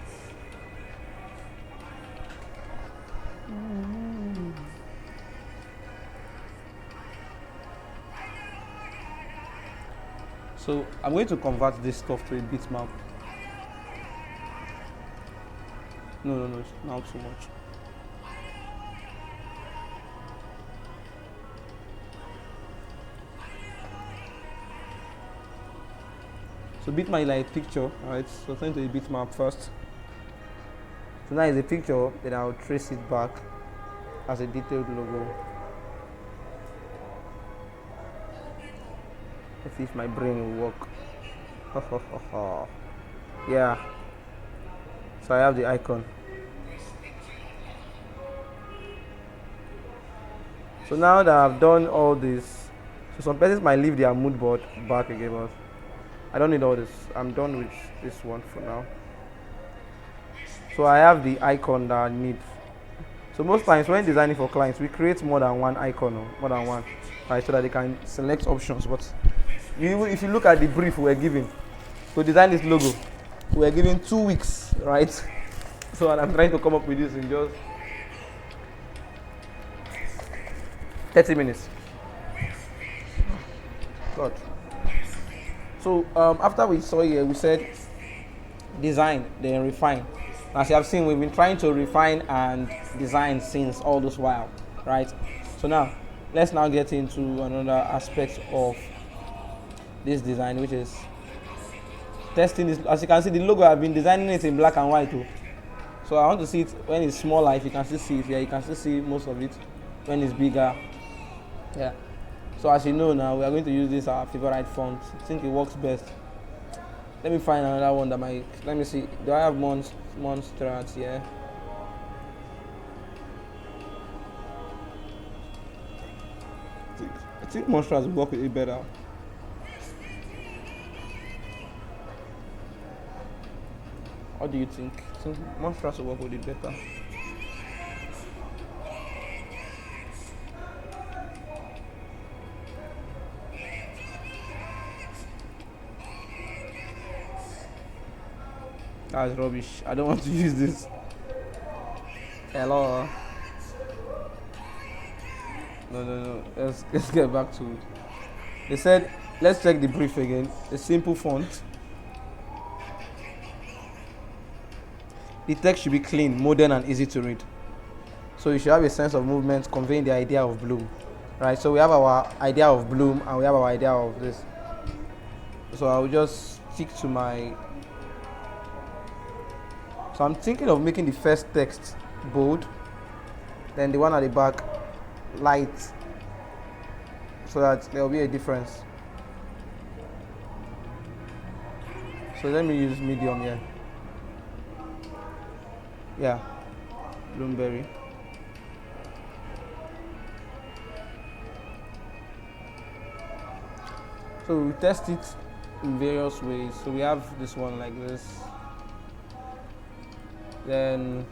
A: So I'm going to convert this stuff to a bitmap. No, it's not too much. So bitmap is like a picture, alright? So turn to a bitmap first. So now it's a picture, then I'll trace it back as a detailed logo. Let's see if my brain will work. Yeah. So I have the icon. So now that I've done all this, so some persons might leave their mood board back again, but I don't need all this. I'm done with this one for now. So I have the icon that I need. So most times when designing for clients, we create more than one icon or more than one, right, so that they can select options. But if you look at the brief we're given to design this logo, we're given 2 weeks, right? So and I'm trying to come up with this in just 30 minutes. God. So after we saw here, we said design, then refine. As you have seen, we've been trying to refine and design since all this while, right? So now, let's now get into another aspect of this design, which is testing this. As you can see, the logo, I've been designing it in black and white too. So I want to see it when it's smaller. If you can still see it here, you can still see most of it. When it's bigger, yeah. So as you know now, we are going to use this our favorite font. I think it works best. Let me find another one that might. Let me see. Do I have monsters here? I think monsters will work with it better. What do you think? I think monsters will work with it better. That's rubbish. I don't want to use this. Hello. No. Let's get back to it. They said let's check the brief again. A simple font. The text should be clean, modern, and easy to read. So you should have a sense of movement conveying the idea of bloom. Right? So we have our idea of bloom and we have our idea of this. So I'll just stick to my. So I'm thinking of making the first text bold, then the one at the back light, so that there will be a difference. So let me use medium here. Yeah, Bloomberry. So we test it in various ways. So we have this one like this. Then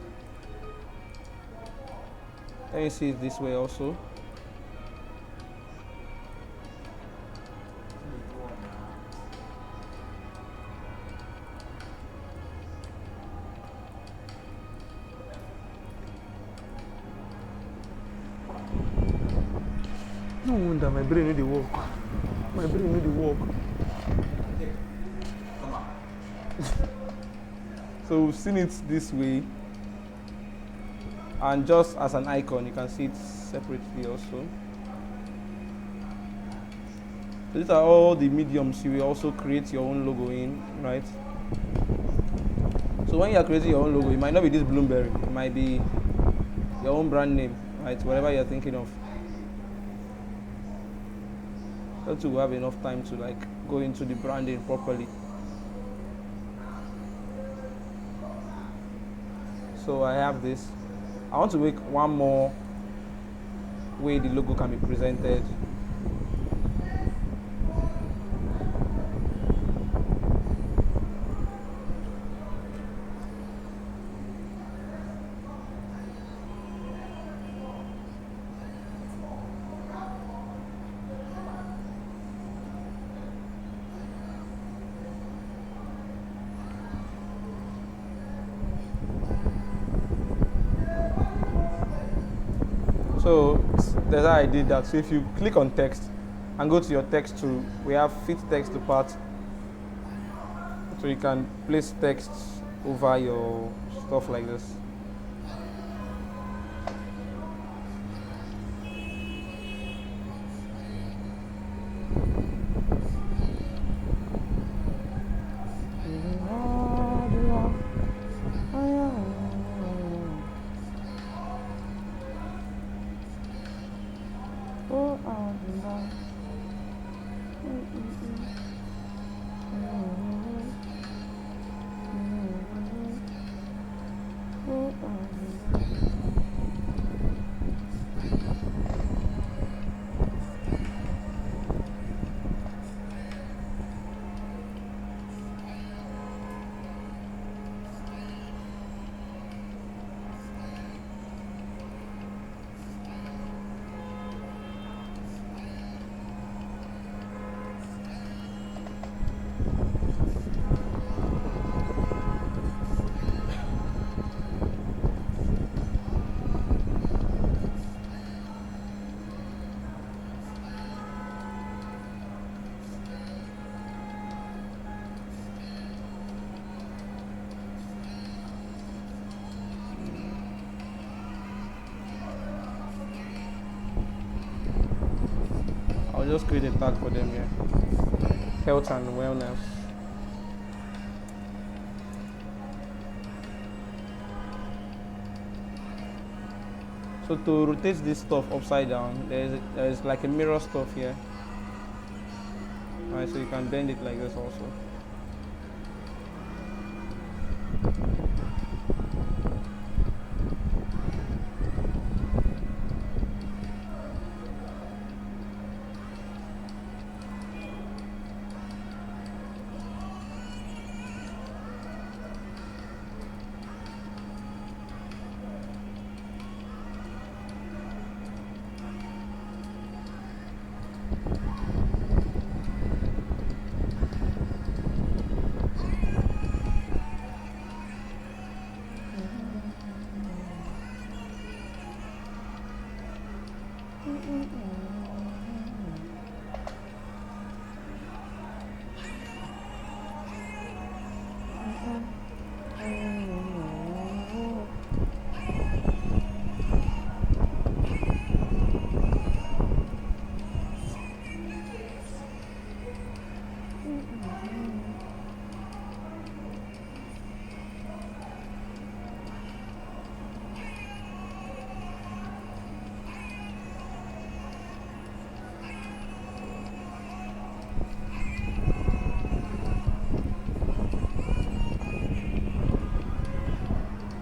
A: let me see it this way also. No wonder my brain need to work. My brain need to work. So we've seen it this way, and just as an icon you can see it separately also. So these are all the mediums you will also create your own logo in, right? So when you are creating your own logo, it might not be this Bloomberry, it might be your own brand name, right? Whatever you're thinking of. So to have enough time to like go into the branding properly. So I have this. I want to make one more way the logo can be presented. So that's how I did that. So if you click on text and go to your text tool, we have fit text to part. So you can place text over your stuff like this. just create a tag for them here. Health and wellness. So to rotate this stuff upside down, there's like a mirror stuff here. Alright, so you can bend it like this also.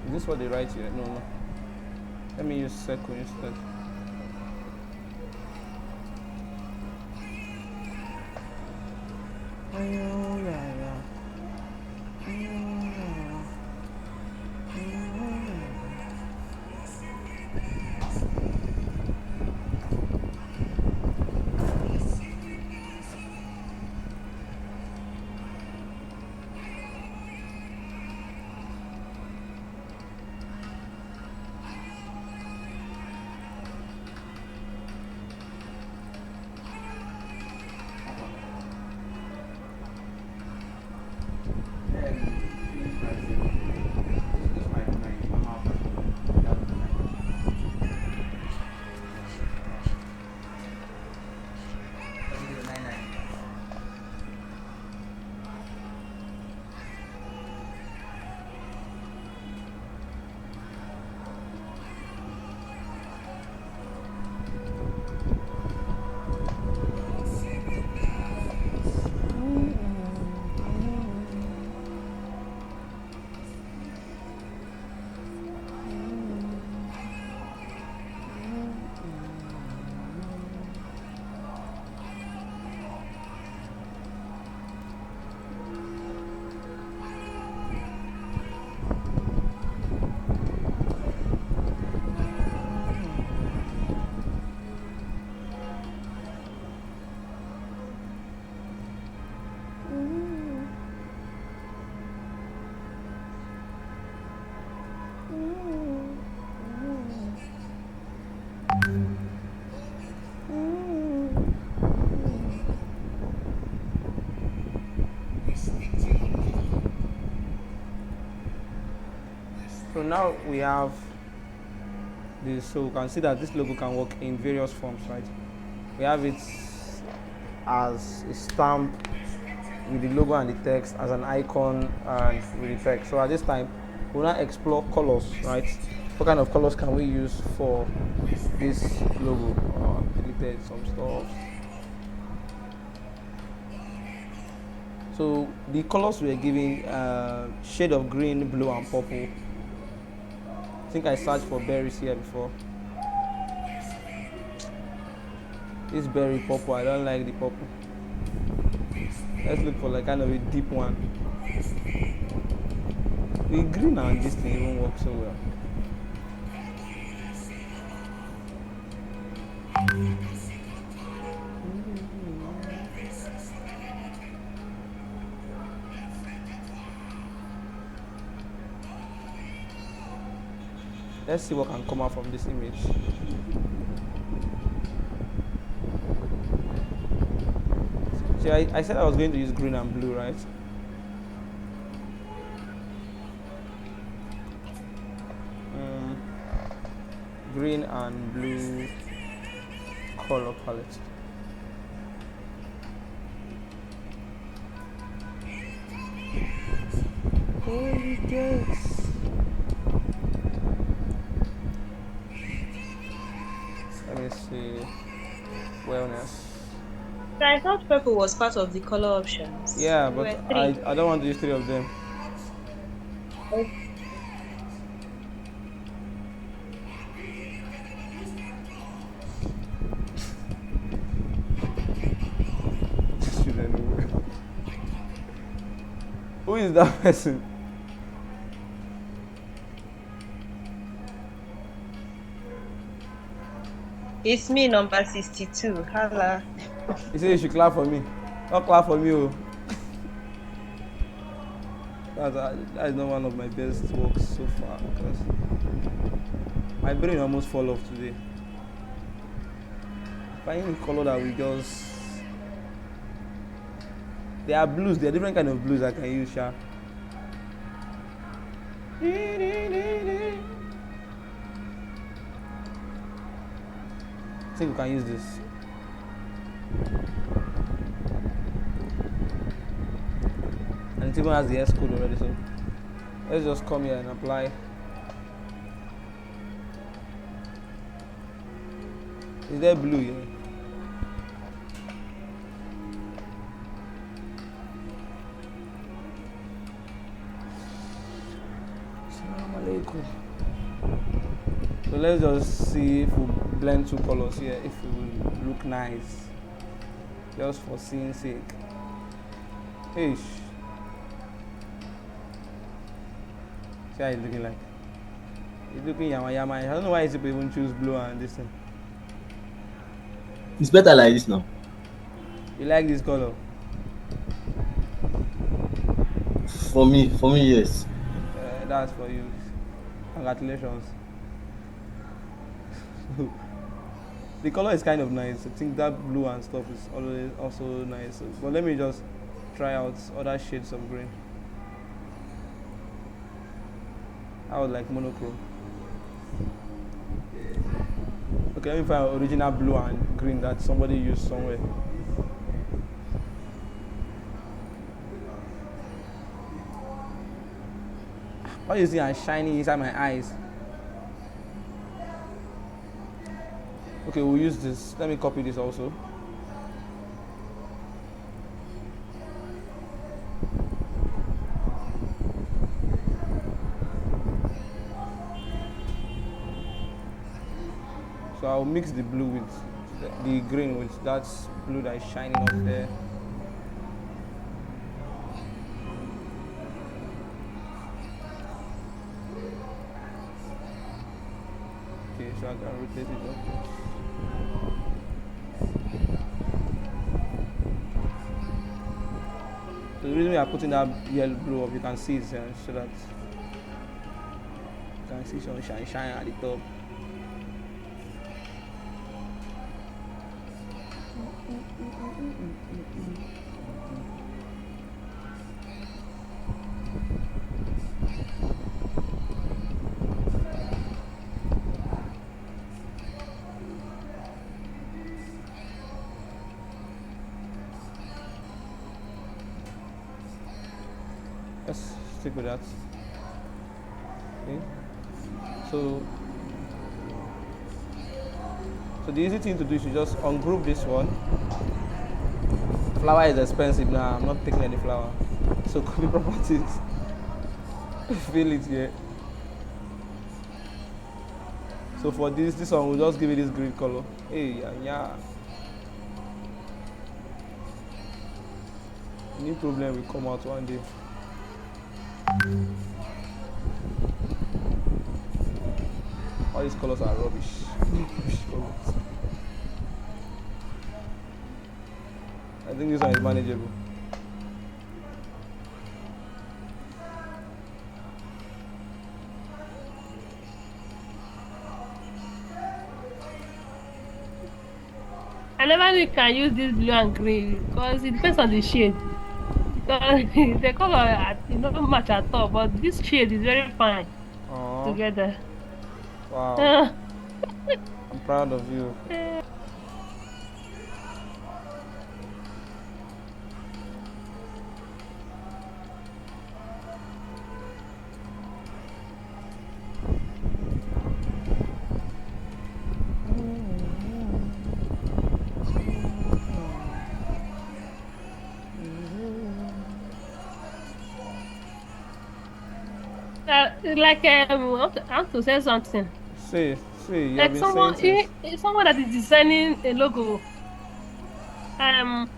A: Is this what they write here? No, no. Let me use circle instead. So now we have this, so we can see that this logo can work in various forms, right? We have it as a stamp with the logo and the text, as an icon and with the text. So at this time, we'll now explore colors, right? What kind of colors can we use for this logo? Deleted some stuff. So the colors we're giving, shade of green, blue, and purple. I think I searched for berries here before. This berry purple, I don't like the purple. Let's look for like kind of a deep one. The green and this thing even work so well. Let's see what can come out from this image. See, I said I was going to use green and blue, right? Green and blue color palette. Yes. Let me see. Wellness.
D: So I thought purple was part of the color options.
A: Yeah,
D: There
A: but
D: were
A: I
D: three.
A: I don't want to use three of them.
D: Oh,
A: Children, who is that person?
D: it's me, number 62. Hala.
A: He said you should clap for me. Not clap for me, oh. That is not one of my best works so far because my brain almost fall off today. Finding color that we just. There are blues. There are different kind of blues I can use, Sha. I think we can use this. And it even has the S code already, so let's just come here and apply. Is there blue here? Assalamu alaikum. So let's just see if we blend two colors here, if it will look nice. Just for seeing sake. Ish. See how it's looking like. It's looking yama yama. I don't know why people even choose blue and this thing.
E: It's better like this now.
A: You like this color?
E: For me, yes.
A: That's for you. Congratulations. The color is kind of nice. I think that blue and stuff is always also nice. But let me just try out other shades of green. I would like monochrome. Okay, let me find original blue and green that somebody used somewhere. What you see I'm shining inside my eyes? Okay, we'll use this. Let me copy this also. So I'll mix the blue with the green with that blue that is shining up there. Okay, so I can rotate it up. So the reason we are putting that yellow blue up, you can see it so that you can see some shine at the top. Let's stick with that. Okay. So the easy thing to do is you just ungroup this one. Flour is expensive now. I'm not taking any flour. So copy properties. Fill it here. So for this one we'll just give it this green color. Hey, yeah. New problem will come out one day. All these colors are rubbish. Rubbish colors. I think this one is manageable.
C: I never knew you can use this blue and green because it depends on the shade. Because the color it don't match at all, but this shade is very fine
A: Aww,
C: together.
A: wow. I'm proud of you.
C: Like I want to say something.
A: See, see, you have
C: Like
A: been saying things.
C: someone that is designing a logo. Um,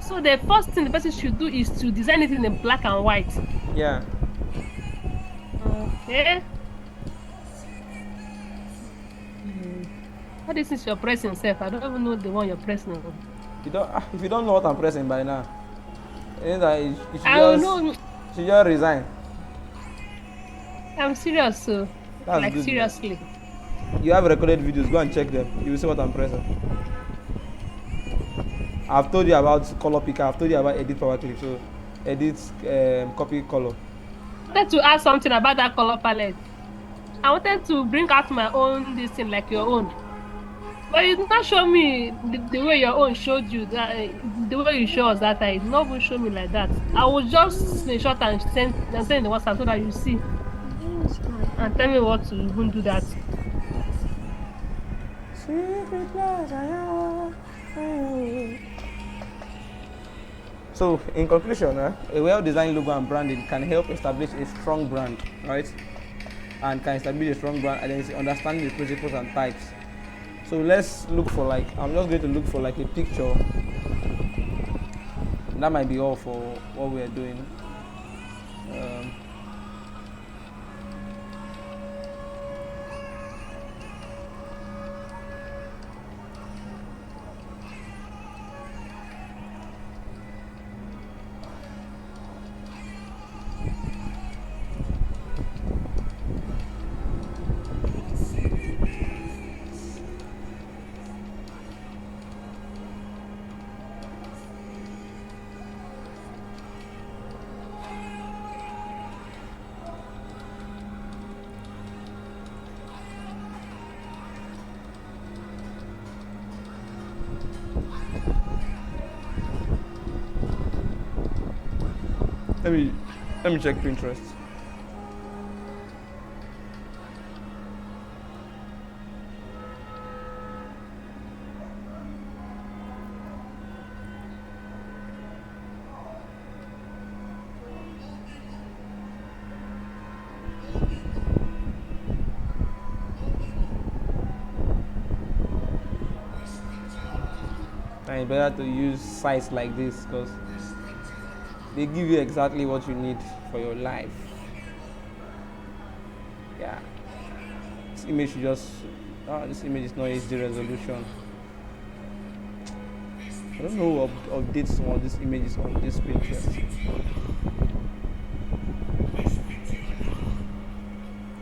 C: so the first thing the person should do is to design it in a black and white.
A: Yeah.
C: Okay. Mm. What is this you're pressing, self? I don't even know the one you're pressing.
A: You don't. If you don't know what I'm pressing by now, it that you should
C: I don't
A: just
C: know.
A: resign.
C: I'm serious, so
A: That's
C: like
A: good, man.
C: seriously.
A: You have recorded videos. Go and check them. You will see what I'm pressing. I've told you about color picker. I've told you about edit power clip. So edit copy color.
C: I wanted to ask something about that color palette. I wanted to bring out my own this thing like your own. But you did not show me the way your own showed you that the way you show us that time. It did not even show me like that. I will just screenshot and send in the WhatsApp so that you see and tell me what to even do that.
A: So, in conclusion, a well-designed logo and branding can help establish a strong brand, right? And can establish a strong brand identity, understanding the principles and types. So let's look for I'm just going to look for like a picture. That might be all for what we are doing. Um, let me check Pinterest. And it's better to use sites like this because they give you exactly what you need for your life. Yeah. This image this image is not HD resolution. I don't know who updates some of these images on this Pinterest.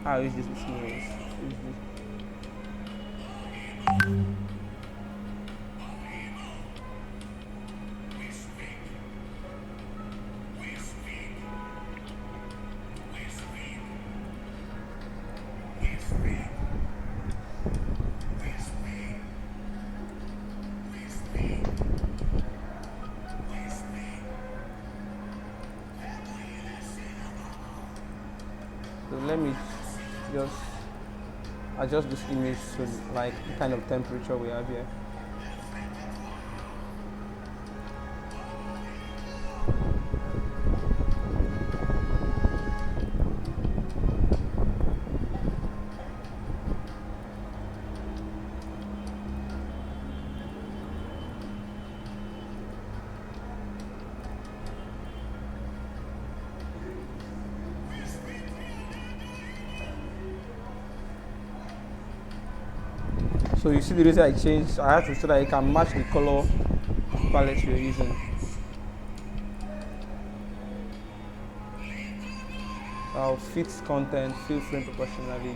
A: How is this with snails? So let me just adjust this image to like the kind of temperature we have here. So you see the reason I changed, I have to so that it can match the color palette you're using. I'll fit content, fill frame proportionally.